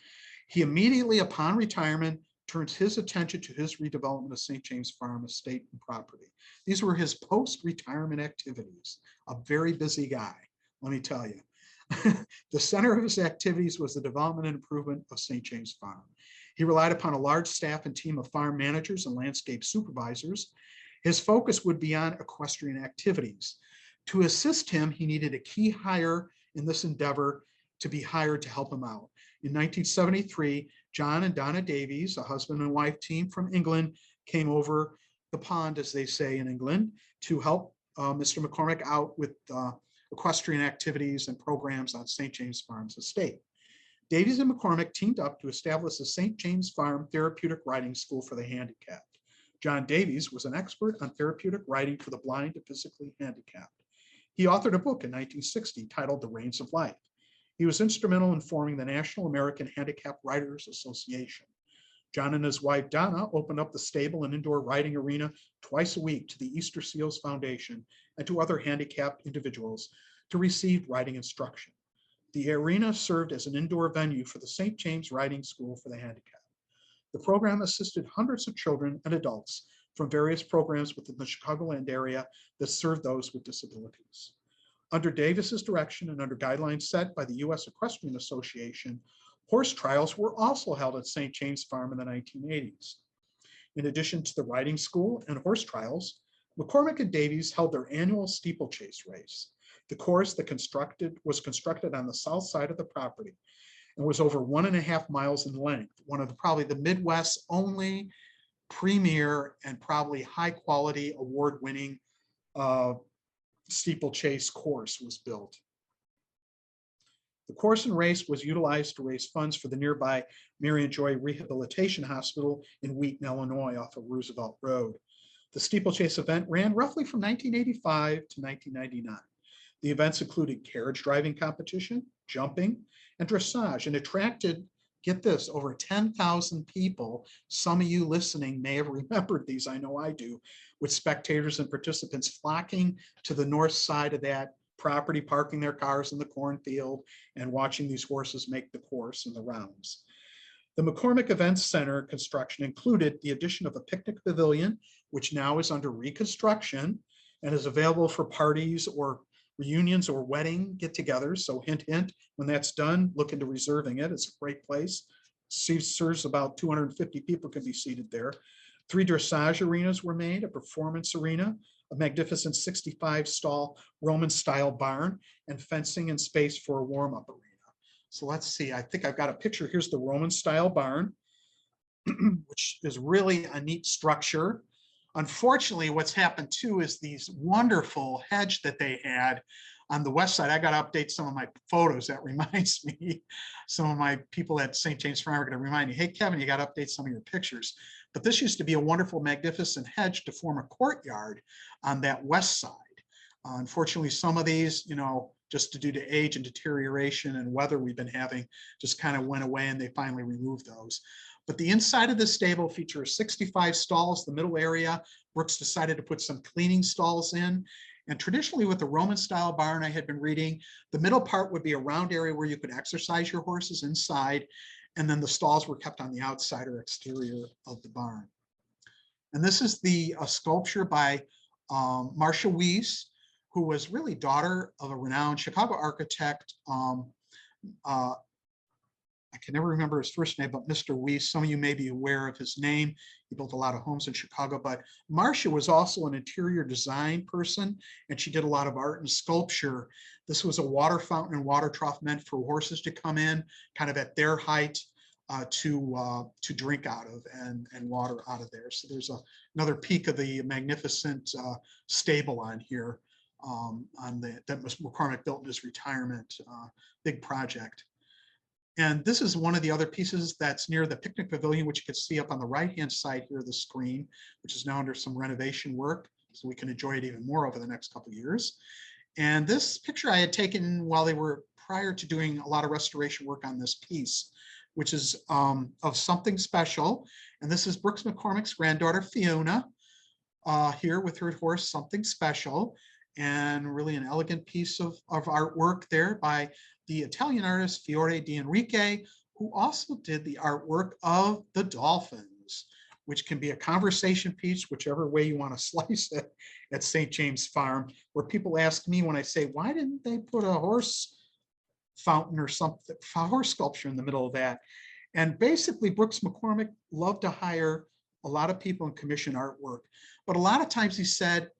He immediately, upon retirement, turns his attention to his redevelopment of St. James Farm estate and property. These were his post-retirement activities. A very busy guy, let me tell you. The center of his activities was the development and improvement of St. James Farm. He relied upon a large staff and team of farm managers and landscape supervisors. His focus would be on equestrian activities. To assist him, he needed a key hire in this endeavor to be hired to help him out. In 1973, John and Donna Davies, a husband and wife team from England, came over the pond, as they say in England, to help Mr. McCormick out with equestrian activities and programs on St. James Farm's estate. Davies and McCormick teamed up to establish the St. James Farm Therapeutic Riding School for the Handicapped. John Davies was an expert on therapeutic riding for the blind and physically handicapped. He authored a book in 1960 titled The Reins of Life. He was instrumental in forming the National American Handicapped Riders Association. John and his wife, Donna, opened up the stable and indoor riding arena twice a week to the Easter Seals Foundation and to other handicapped individuals to receive riding instruction. The arena served as an indoor venue for the St. James Riding School for the Handicapped. The program assisted hundreds of children and adults from various programs within the Chicagoland area that served those with disabilities. Under Davis's direction and under guidelines set by the U.S. Equestrian Association, Horse trials were also held at St. James Farm in the 1980s. In addition to the riding school and horse trials, McCormick and Davies held their annual steeplechase race. The course that was constructed on the south side of the property and was over 1.5 miles in length, one of probably the Midwest's only premier and probably high quality award-winning steeplechase course was built. The course and race was utilized to raise funds for the nearby Mary and Joy Rehabilitation Hospital in Wheaton, Illinois, off of Roosevelt Road. The steeplechase event ran roughly from 1985 to 1999. The events included carriage driving competition, jumping, and dressage, and attracted, get this, over 10,000 people. Some of you listening may have remembered these, I know I do, with spectators and participants flocking to the north side of that property, parking their cars in the cornfield and watching these horses make the course and the rounds. The McCormick Events Center construction included the addition of a picnic pavilion, which now is under reconstruction and is available for parties or reunions or wedding get-togethers. So hint, hint, when that's done, look into reserving it. It's a great place. Serves about 250 people can be seated there. 3 dressage arenas were made, a performance arena, a magnificent 65-stall Roman-style barn, and fencing and space for a warm-up arena. So let's see, I think I've got a picture. Here's the Roman-style barn, which is really a neat structure. Unfortunately, what's happened too is these wonderful hedge that they had on the west side. I got to update some of my photos. That reminds me, some of my people at St. James Farm are going to remind me, hey, Kevin, you got to update some of your pictures. But this used to be a wonderful, magnificent hedge to form a courtyard on that west side. Unfortunately, some of these, just due to age and deterioration and weather we've been having, just kind of went away, and they finally removed those. But the inside of the stable features 65 stalls. The middle area, Brooks decided to put some cleaning stalls in. And traditionally with the Roman style barn, I had been reading, the middle part would be a round area where you could exercise your horses inside. And then the stalls were kept on the outside or exterior of the barn. And this is the sculpture by Marcia Weiss, who was really daughter of a renowned Chicago architect. I can never remember his first name, but Mr. Weiss, some of you may be aware of his name. He built a lot of homes in Chicago, but Marcia was also an interior design person, and she did a lot of art and sculpture. This was a water fountain and water trough meant for horses to come in, kind of at their height, to drink out of and water out of there. So there's another peek of the magnificent stable on here that McCormick built in his retirement, big project. And this is one of the other pieces that's near the picnic pavilion, which you can see up on the right-hand side here of the screen, which is now under some renovation work, so we can enjoy it even more over the next couple of years. And this picture I had taken while they were prior to doing a lot of restoration work on this piece, which is of Something Special. And this is Brooks McCormick's granddaughter, Fiona, here with her horse, Something Special, and really an elegant piece of artwork there by the Italian artist Fiore di Enrique, who also did the artwork of the dolphins, which can be a conversation piece, whichever way you want to slice it, at St. James Farm, where people ask me when I say, why didn't they put a horse fountain or something, horse sculpture in the middle of that? And basically, Brooks McCormick loved to hire a lot of people and commission artwork. But a lot of times he said,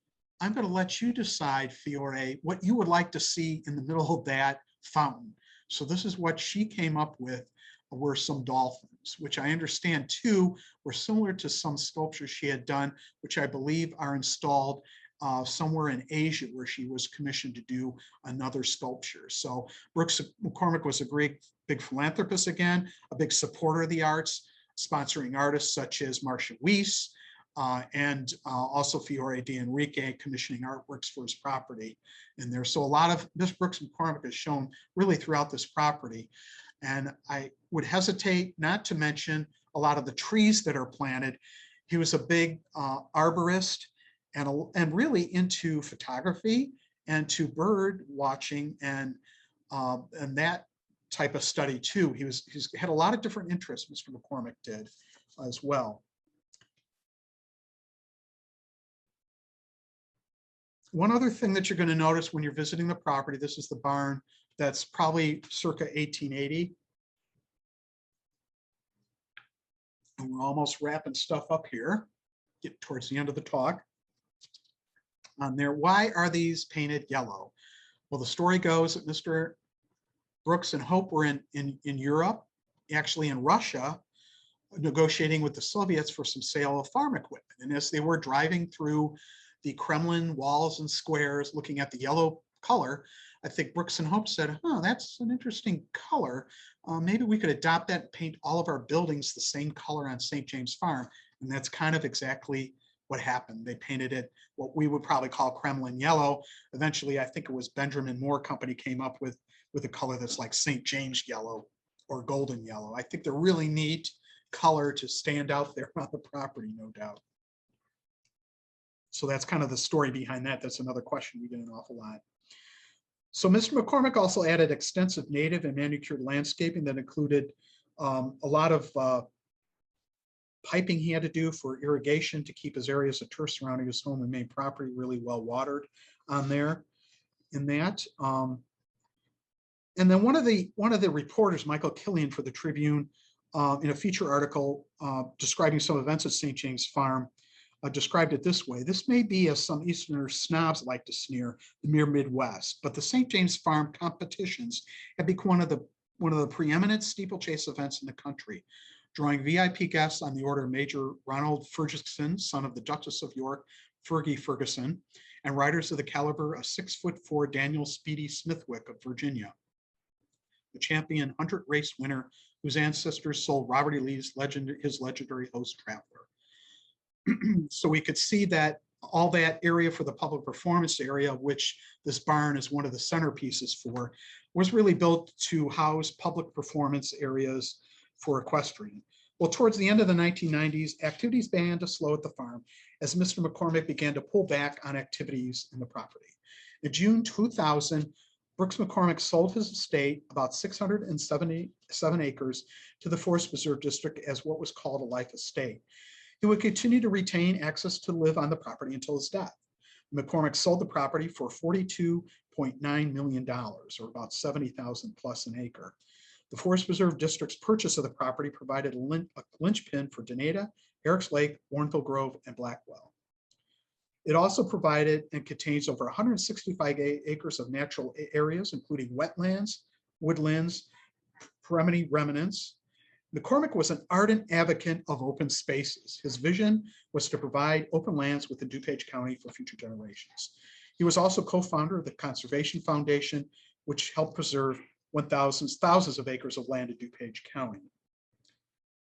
I'm going to let you decide, Fiore, what you would like to see in the middle of that fountain. So this is what she came up with, were some dolphins, which I understand too were similar to some sculptures she had done, which I believe are installed somewhere in Asia, where she was commissioned to do another sculpture. So Brooks McCormick was a great big philanthropist again, a big supporter of the arts, sponsoring artists such as Marcia Weiss, and also Fiore di Enrique, commissioning artworks for his property in there. So a lot of this Brooks McCormick is shown really throughout this property. And I would hesitate not to mention a lot of the trees that are planted. He was a big arborist and really into photography and to bird watching and that type of study too. He's had a lot of different interests, Mr. McCormick did as well. One other thing that you're going to notice when you're visiting the property, this is the barn that's probably circa 1880. And we're almost wrapping stuff up here, get towards the end of the talk. On there, why are these painted yellow? Well, the story goes that Mr. Brooks and Hope were in Europe, actually in Russia, negotiating with the Soviets for some sale of farm equipment. And as they were driving through the Kremlin walls and squares, looking at the yellow color, I think Brooks and Hope said, that's an interesting color. Maybe we could adopt that and paint all of our buildings the same color on St. James Farm. And that's kind of exactly what happened. They painted it what we would probably call Kremlin yellow. Eventually, I think it was Benjamin Moore Company came up with a color that's like St. James yellow or golden yellow. I think they're really neat color to stand out there on the property, no doubt. So that's kind of the story behind that. That's another question we get an awful lot. So Mr. McCormick also added extensive native and manicured landscaping that included a lot of piping he had to do for irrigation to keep his areas of turf surrounding his home and main property really well watered on there in that. And then one of the reporters, Michael Killian for the Tribune, in a feature article describing some events at St. James Farm, described it this way. This may be, as some Easterners snobs like to sneer, the mere Midwest, but the St. James Farm competitions have become one of the preeminent steeplechase events in the country, drawing VIP guests on the order of Major Ronald Ferguson, son of the Duchess of York, Fergie Ferguson, and riders of the caliber of 6'4" Daniel Speedy Smithwick of Virginia, the champion 100 race winner whose ancestors sold Robert E. Lee's his legendary Host Traveler. So we could see that all that area for the public performance area, which this barn is one of the centerpieces for, was really built to house public performance areas for equestrian. Well, towards the end of the 1990s, activities began to slow at the farm as Mr. McCormick began to pull back on activities in the property. In June 2000, Brooks McCormick sold his estate, about 677 acres, to the Forest Preserve District as what was called a life estate. He would continue to retain access to live on the property until his death. McCormick sold the property for $42.9 million, or about $70,000 plus an acre. The Forest Preserve District's purchase of the property provided a linchpin for Denata, Eric's Lake, Warrenville Grove, and Blackwell. It also provided and contains over 165 acres of natural areas, including wetlands, woodlands, perennial remnants. McCormick was an ardent advocate of open spaces. His vision was to provide open lands within DuPage County for future generations. He was also co-founder of the Conservation Foundation, which helped preserve thousands of acres of land in DuPage County.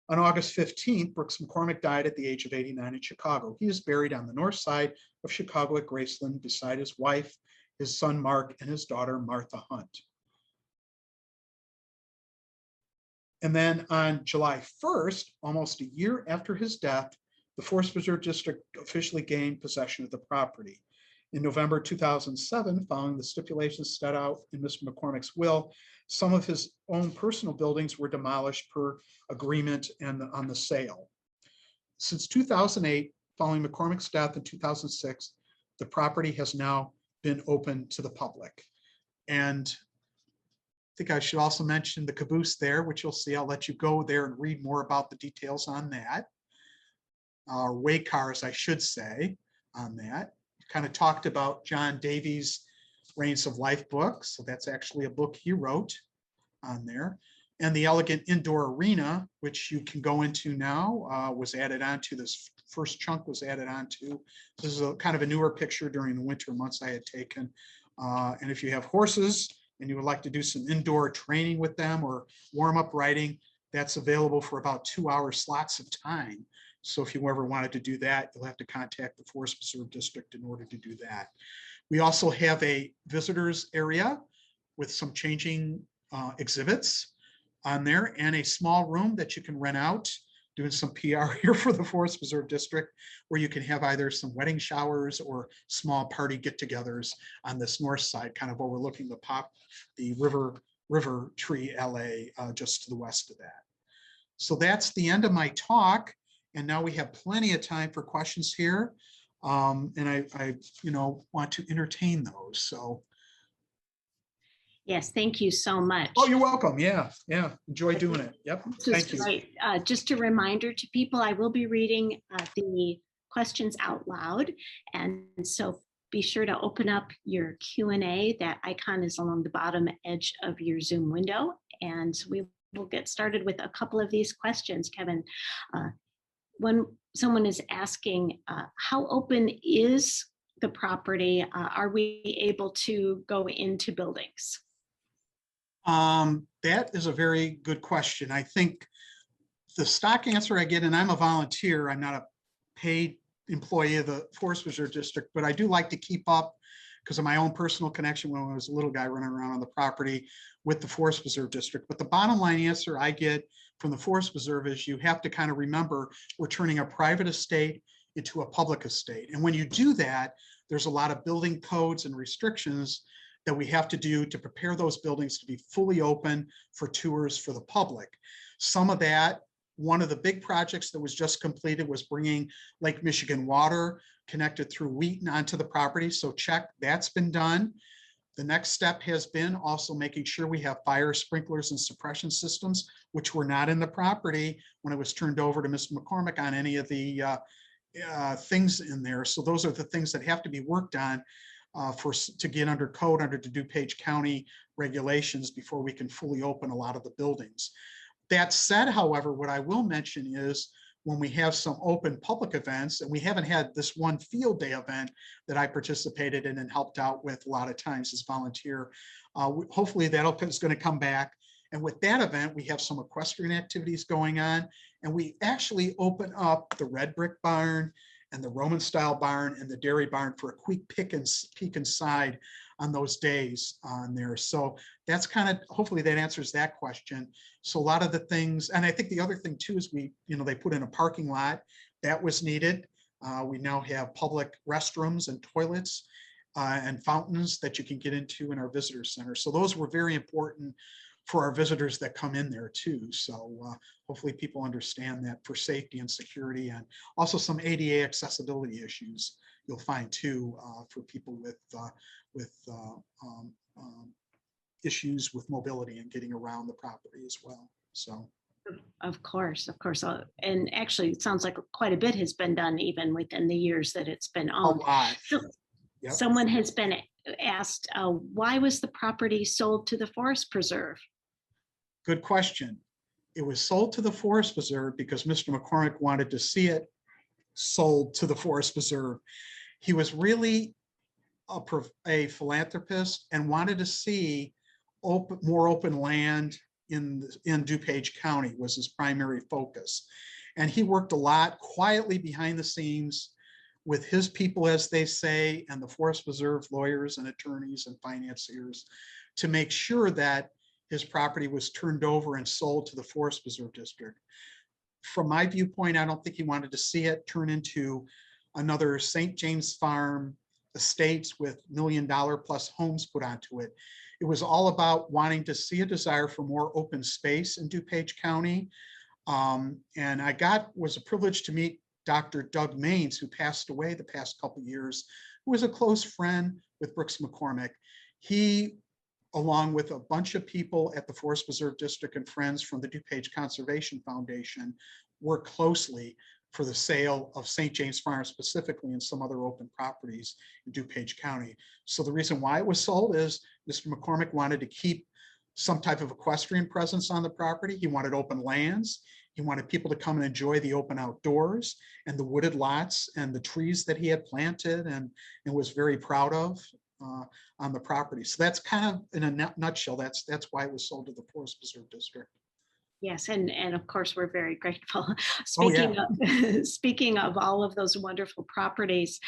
On August 15th, Brooks McCormick died at the age of 89 in Chicago. He is buried on the north side of Chicago at Graceland beside his wife, his son Mark, and his daughter Martha Hunt. And then on July 1st, almost a year after his death, the Forest Preserve District officially gained possession of the property. In November 2007, following the stipulations set out in Mr. McCormick's will, some of his own personal buildings were demolished per agreement and on the sale. Since 2008, following McCormick's death in 2006, the property has now been open to the public. And I think I should also mention the caboose there, which you'll see. I'll let you go there and read more about the details on that. Way cars, I should say, on that. Kind of talked about John Davies' Reigns of Life book. So that's actually a book he wrote on there. And the elegant indoor arena, which you can go into now, was added on to this first chunk was added on to. This is a kind of a newer picture during the winter months I had taken. And if you have horses and you would like to do some indoor training with them or warm up riding, that's available for about 2-hour slots of time. So if you ever wanted to do that, you'll have to contact the Forest Preserve District in order to do that. We also have a visitors area with some changing exhibits on there and a small room that you can rent out, doing some PR here for the Forest Preserve District, where you can have either some wedding showers or small party get-togethers on this north side, kind of overlooking the river tree alley just to the west of that. So that's the end of my talk. And now we have plenty of time for questions here. And I want to entertain those. So. Yes, thank you so much. Oh, you're welcome. Yeah, yeah. Enjoy doing it. Yep. This was Thank you. great. Just a reminder to people, I will be reading the questions out loud. And so be sure to open up your Q&A. That icon is along the bottom edge of your Zoom window. And we will get started with a couple of these questions, Kevin. When someone is asking, how open is the property? Are we able to go into buildings? That is a very good question. I think the stock answer I get, and I'm a volunteer, I'm not a paid employee of the Forest Preserve District, but I do like to keep up because of my own personal connection when I was a little guy running around on the property with the Forest Preserve District. But the bottom line answer I get from the Forest Preserve is you have to kind of remember we're turning a private estate into a public estate. And when you do that, there's a lot of building codes and restrictions that we have to do to prepare those buildings to be fully open for tours for the public. Some of that, one of the big projects that was just completed was bringing Lake Michigan water connected through Wheaton onto the property. So check, that's been done. The next step has been also making sure we have fire sprinklers and suppression systems, which were not in the property when it was turned over to Mr. McCormick on any of the things in there. So those are the things that have to be worked on to get under code under the DuPage County regulations before we can fully open a lot of the buildings. That said, however, what I will mention is when we have some open public events, and we haven't had this one field day event that I participated in and helped out with a lot of times as volunteer, hopefully that is going to come back. And with that event, we have some equestrian activities going on, and we actually open up the red brick barn and the Roman style barn and the dairy barn for a quick peek inside on those days on there. So that's kind of, hopefully that answers that question. So a lot of the things, and I think the other thing too is they put in a parking lot that was needed. We now have public restrooms and toilets and fountains that you can get into in our visitor center. So those were very important for our visitors that come in there too. So hopefully people understand that for safety and security, and also some ADA accessibility issues you'll find too for people with issues with mobility and getting around the property as well. So. Of course. And actually, it sounds like quite a bit has been done even within the years that it's been owned. A lot. So, yep. Someone has been asked, why was the property sold to the Forest Preserve? Good question. It was sold to the Forest Preserve because Mr. McCormick wanted to see it sold to the Forest Preserve. He was really a philanthropist and wanted to see more open land in DuPage County was his primary focus. And he worked a lot quietly behind the scenes with his people, as they say, and the Forest Preserve lawyers and attorneys and financiers to make sure that his property was turned over and sold to the Forest Preserve District. From my viewpoint, I don't think he wanted to see it turn into another St. James Farm estates with $1 million plus homes put onto it. It was all about wanting to see a desire for more open space in DuPage County. And I was a privilege to meet Dr. Doug Maines, who passed away the past couple of years, who was a close friend with Brooks McCormick. He, along with a bunch of people at the Forest Preserve District and friends from the DuPage Conservation Foundation, worked closely for the sale of St. James Farm specifically and some other open properties in DuPage County. So the reason why it was sold is Mr. McCormick wanted to keep some type of equestrian presence on the property. He wanted open lands. He wanted people to come and enjoy the open outdoors and the wooded lots and the trees that he had planted and was very proud of on the property. So that's kind of in a nutshell, that's why it was sold to the Forest Preserve District. Yes, and of course we're very grateful. Speaking of all of those wonderful properties,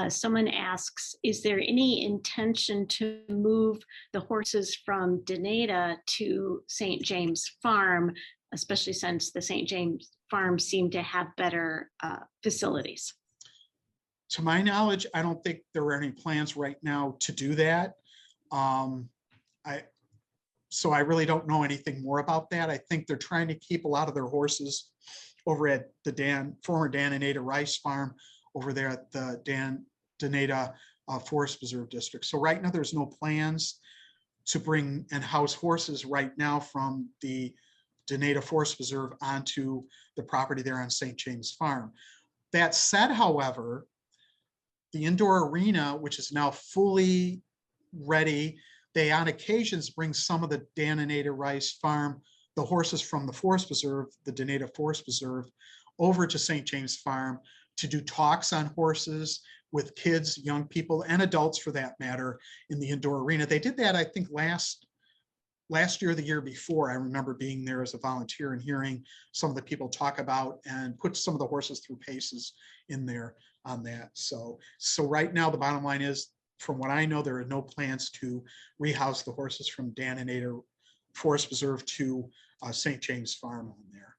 someone asks, is there any intention to move the horses from Denata to St. James Farm, especially since the St. James Farm seem to have better facilities? To my knowledge, I don't think there are any plans right now to do that. So I really don't know anything more about that. I think they're trying to keep a lot of their horses over at the former Dan and Ada Rice Farm over there at the Denata Forest Preserve District. So right now there's no plans. to bring and house horses right now from the DuPage Forest Preserve onto the property there on St. James Farm. That said, however, the indoor arena, which is now fully ready, they on occasions bring some of the Dan and Ada Rice Farm, the horses from the Forest Preserve, the DuPage Forest Preserve, over to St. James Farm to do talks on horses with kids, young people, and adults for that matter, in the indoor arena. They did that, I think, last year or the year before. I remember being there as a volunteer and hearing some of the people talk about and put some of the horses through paces in there on that. So right now, the bottom line is, from what I know, there are no plans to rehouse the horses from Dan and Ada Forest Preserve to St. James Farm on there.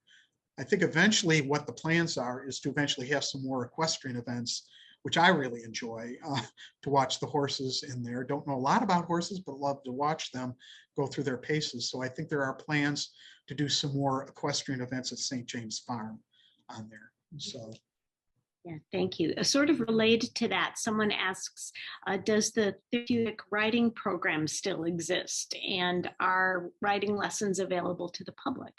I think eventually what the plans are is to eventually have some more equestrian events, which I really enjoy, to watch the horses in there. Don't know a lot about horses, but love to watch them go through their paces. So I think there are plans to do some more equestrian events at St. James Farm on there. So. Yeah, thank you. Sort of related to that, someone asks, does the therapeutic riding program still exist? And are riding lessons available to the public?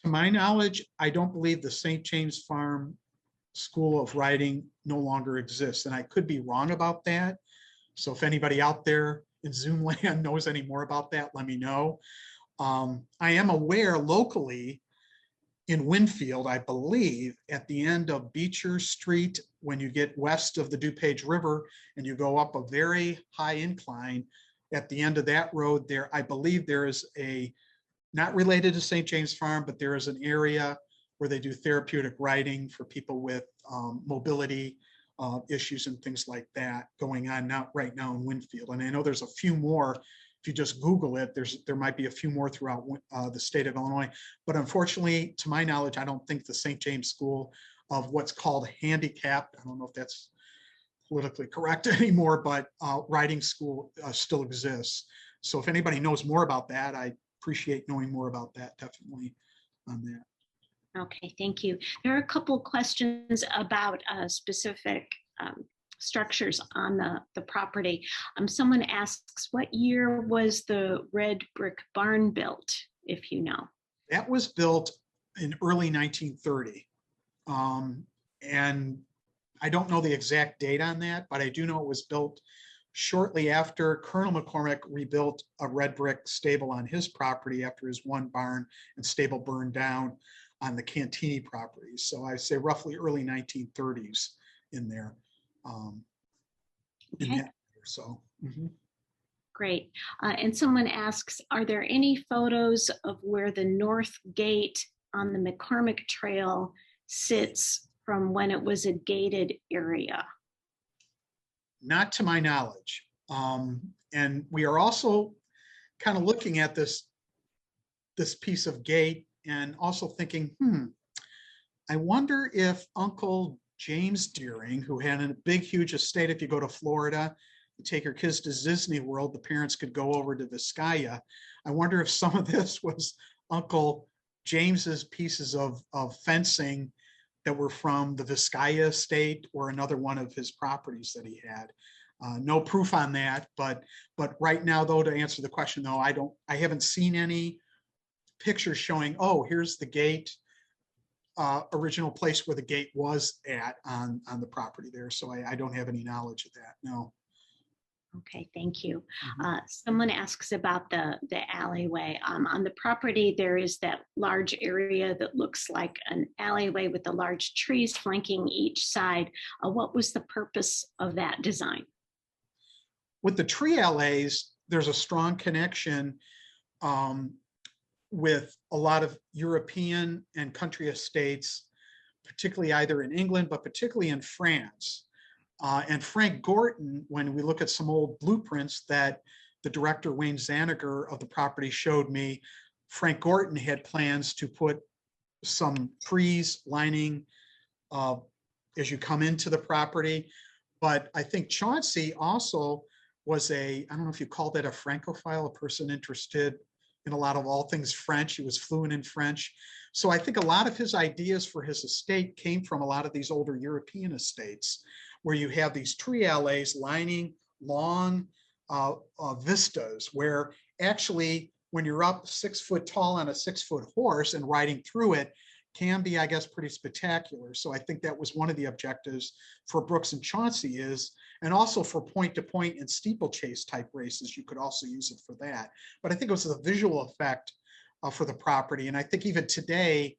To my knowledge, I don't believe the St. James Farm School of Riding no longer exists. And I could be wrong about that. So if anybody out there in Zoom land knows any more about that, let me know. I am aware locally in Winfield, I believe, at the end of Beecher Street, when you get west of the DuPage River and you go up a very high incline, at the end of that road there, I believe there is a, not related to St. James Farm, but there is an area where they do therapeutic riding for people with mobility issues and things like that going on right now in Winfield. And I know there's a few more. If you just Google it, there might be a few more throughout the state of Illinois. But unfortunately, to my knowledge, I don't think the St. James School of what's called handicapped, I don't know if that's politically correct anymore, but riding school still exists. So if anybody knows more about that, I appreciate knowing more about that, definitely on that. Okay, thank you. There are a couple questions about specific structures on the property. Someone asks, what year was the red brick barn built, if you know? That was built in early 1930. And I don't know the exact date on that, but I do know it was built shortly after Colonel McCormick rebuilt a red brick stable on his property after his one barn and stable burned down on the Cantini property. So I say roughly early 1930s in there. Okay. In that year, so. Mm-hmm. Great. And someone asks, are there any photos of where the north gate on the McCormick Trail sits from when it was a gated area? Not to my knowledge. And we are also kind of looking at this piece of gate and also thinking, I wonder if Uncle James Deering, who had a big, huge estate, if you go to Florida, you take your kids to Disney World, the parents could go over to Vizcaya. I wonder if some of this was Uncle James's pieces of fencing that were from the Vizcaya estate or another one of his properties that he had. No proof on that, but right now, though, to answer the question, though, I haven't seen any pictures showing, oh, here's the gate, original place where the gate was at on the property there. So I don't have any knowledge of that, no. Okay, thank you. Mm-hmm. Someone asks about the alleyway. On the property, there is that large area that looks like an alleyway with the large trees flanking each side. What was the purpose of that design? With the tree alleys, there's a strong connection with a lot of European and country estates, particularly either in England, but particularly in France. And Frank Gorton, when we look at some old blueprints that the director Wayne Zaniger of the property showed me, Frank Gorton had plans to put some trees lining as you come into the property. But I think Chauncey also was I don't know if you call that a Francophile, a person interested in a lot of all things French. He was fluent in French. So I think a lot of his ideas for his estate came from a lot of these older European estates, where you have these tree alleys lining long vistas where actually when you're up 6 foot tall on a 6 foot horse and riding through it can be, I guess, pretty spectacular. So I think that was one of the objectives for Brooks and Chauncey is, and also for point to point and steeplechase type races, you could also use it for that. But I think it was a visual effect for the property. And I think even today,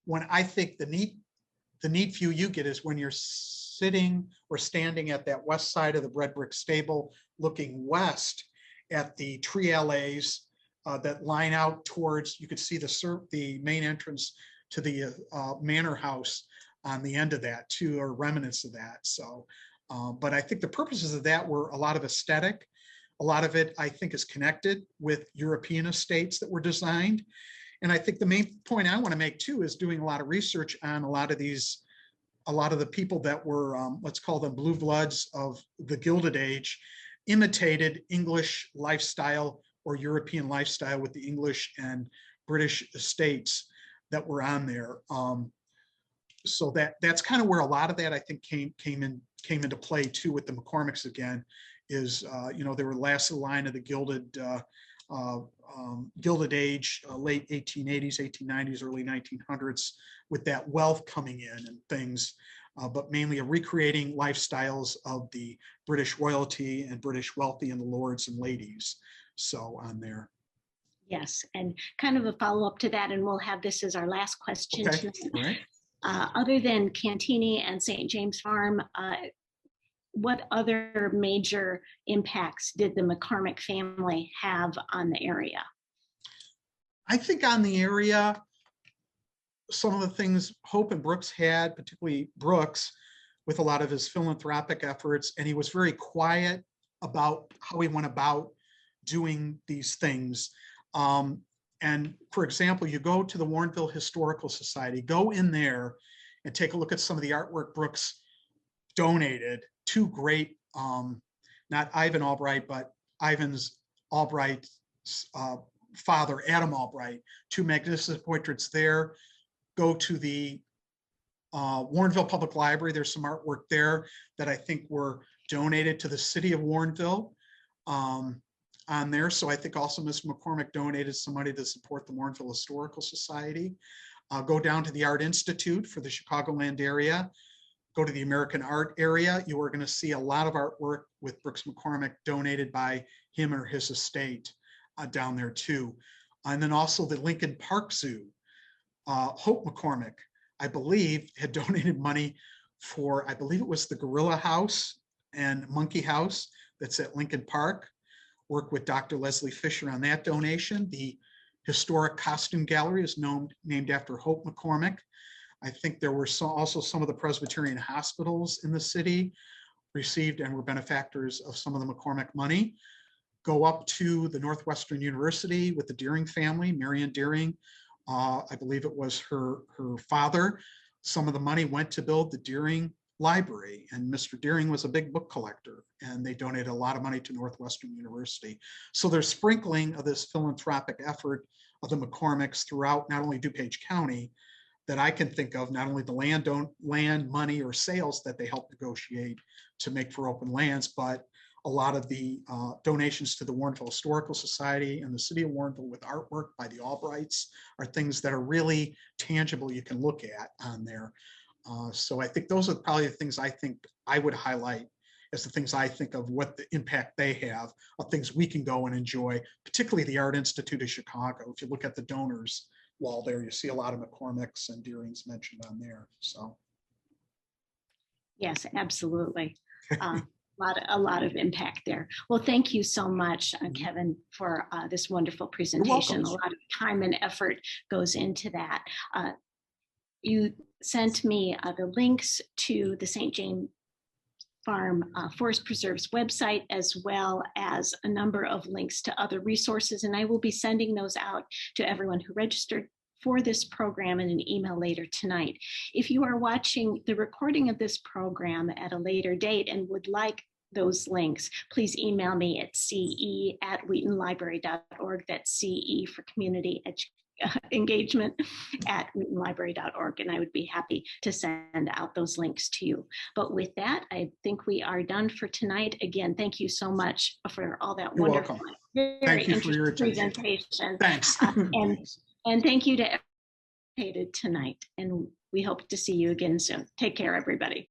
when I think the neat view you get is when you're sitting or standing at that west side of the red brick stable, looking west at the tree alleys that line out towards, you could see the main entrance to the manor house on the end of that too, or remnants of that. So, but I think the purposes of that were a lot of aesthetic. A lot of it, I think, is connected with European estates that were designed. And I think the main point I want to make too is doing a lot of research on a lot of the people that were, let's call them blue bloods of the Gilded Age, imitated English lifestyle or European lifestyle with the English and British estates that were on there. So that's kind of where a lot of that I think came into play too with the McCormicks again, is they were last of the line of the Gilded Age, late 1880s, 1890s, early 1900s, with that wealth coming in and things, but mainly recreating lifestyles of the British royalty and British wealthy and the lords and ladies. So on there. Yes, and kind of a follow-up to that, and we'll have this as our last question. Okay. All right. Other than Cantini and St. James Farm, what other major impacts did the McCormick family have on the area? I think on the area, some of the things Hope and Brooks had, particularly Brooks, with a lot of his philanthropic efforts, and he was very quiet about how he went about doing these things. And for example, you go to the Warrenville Historical Society, go in there and take a look at some of the artwork Brooks donated to great, not Ivan Albright, but Ivan's Albright's father, Adam Albright, two magnificent portraits there. Go to the Warrenville Public Library. There's some artwork there that I think were donated to the city of Warrenville on there. So I think also Mr. McCormick donated some money to support the Warrenville Historical Society. Go down to the Art Institute for the Chicagoland area. Go to the American Art area. You are going to see a lot of artwork with Brooks McCormick donated by him or his estate down there too. And then also the Lincoln Park Zoo. Hope McCormick, I believe, had donated money for, I believe it was the Gorilla House and Monkey House that's at Lincoln Park. Worked with Dr. Leslie Fisher on that donation. The Historic Costume Gallery is named after Hope McCormick. I think there were also some of the Presbyterian hospitals in the city received and were benefactors of some of the McCormick money. Go up to the Northwestern University with the Deering family, Marion Deering. I believe it was her father. Some of the money went to build the Deering Library, and Mr. Deering was a big book collector, and they donated a lot of money to Northwestern University. So there's sprinkling of this philanthropic effort of the McCormicks throughout not only DuPage County that I can think of, not only the land money or sales that they helped negotiate to make for open lands, but a lot of the donations to the Warrenville Historical Society and the city of Warrenville with artwork by the Albrights are things that are really tangible you can look at on there. So I think those are probably the things I think I would highlight as the things I think of what the impact they have of things we can go and enjoy, particularly the Art Institute of Chicago. If you look at the donors wall there, you see a lot of McCormick's and Deering's mentioned on there. So. Yes, absolutely. A lot of impact there. Well, thank you so much, Kevin, for this wonderful presentation. A lot of time and effort goes into that. You sent me the links to the St. James Farm Forest Preserve's website, as well as a number of links to other resources, and I will be sending those out to everyone who registered for this program in an email later tonight. If you are watching the recording of this program at a later date and would like those links, please email me at ce@wheatonlibrary.org. That's CE for Community engagement at wheatonlibrary.org, and I would be happy to send out those links to you. But with that, I think we are done for tonight. Again, thank you so much for all that You're wonderful, welcome. very Thank you for your interesting attention. presentation. Thanks. And thank you to everyone tonight. And we hope to see you again soon. Take care, everybody.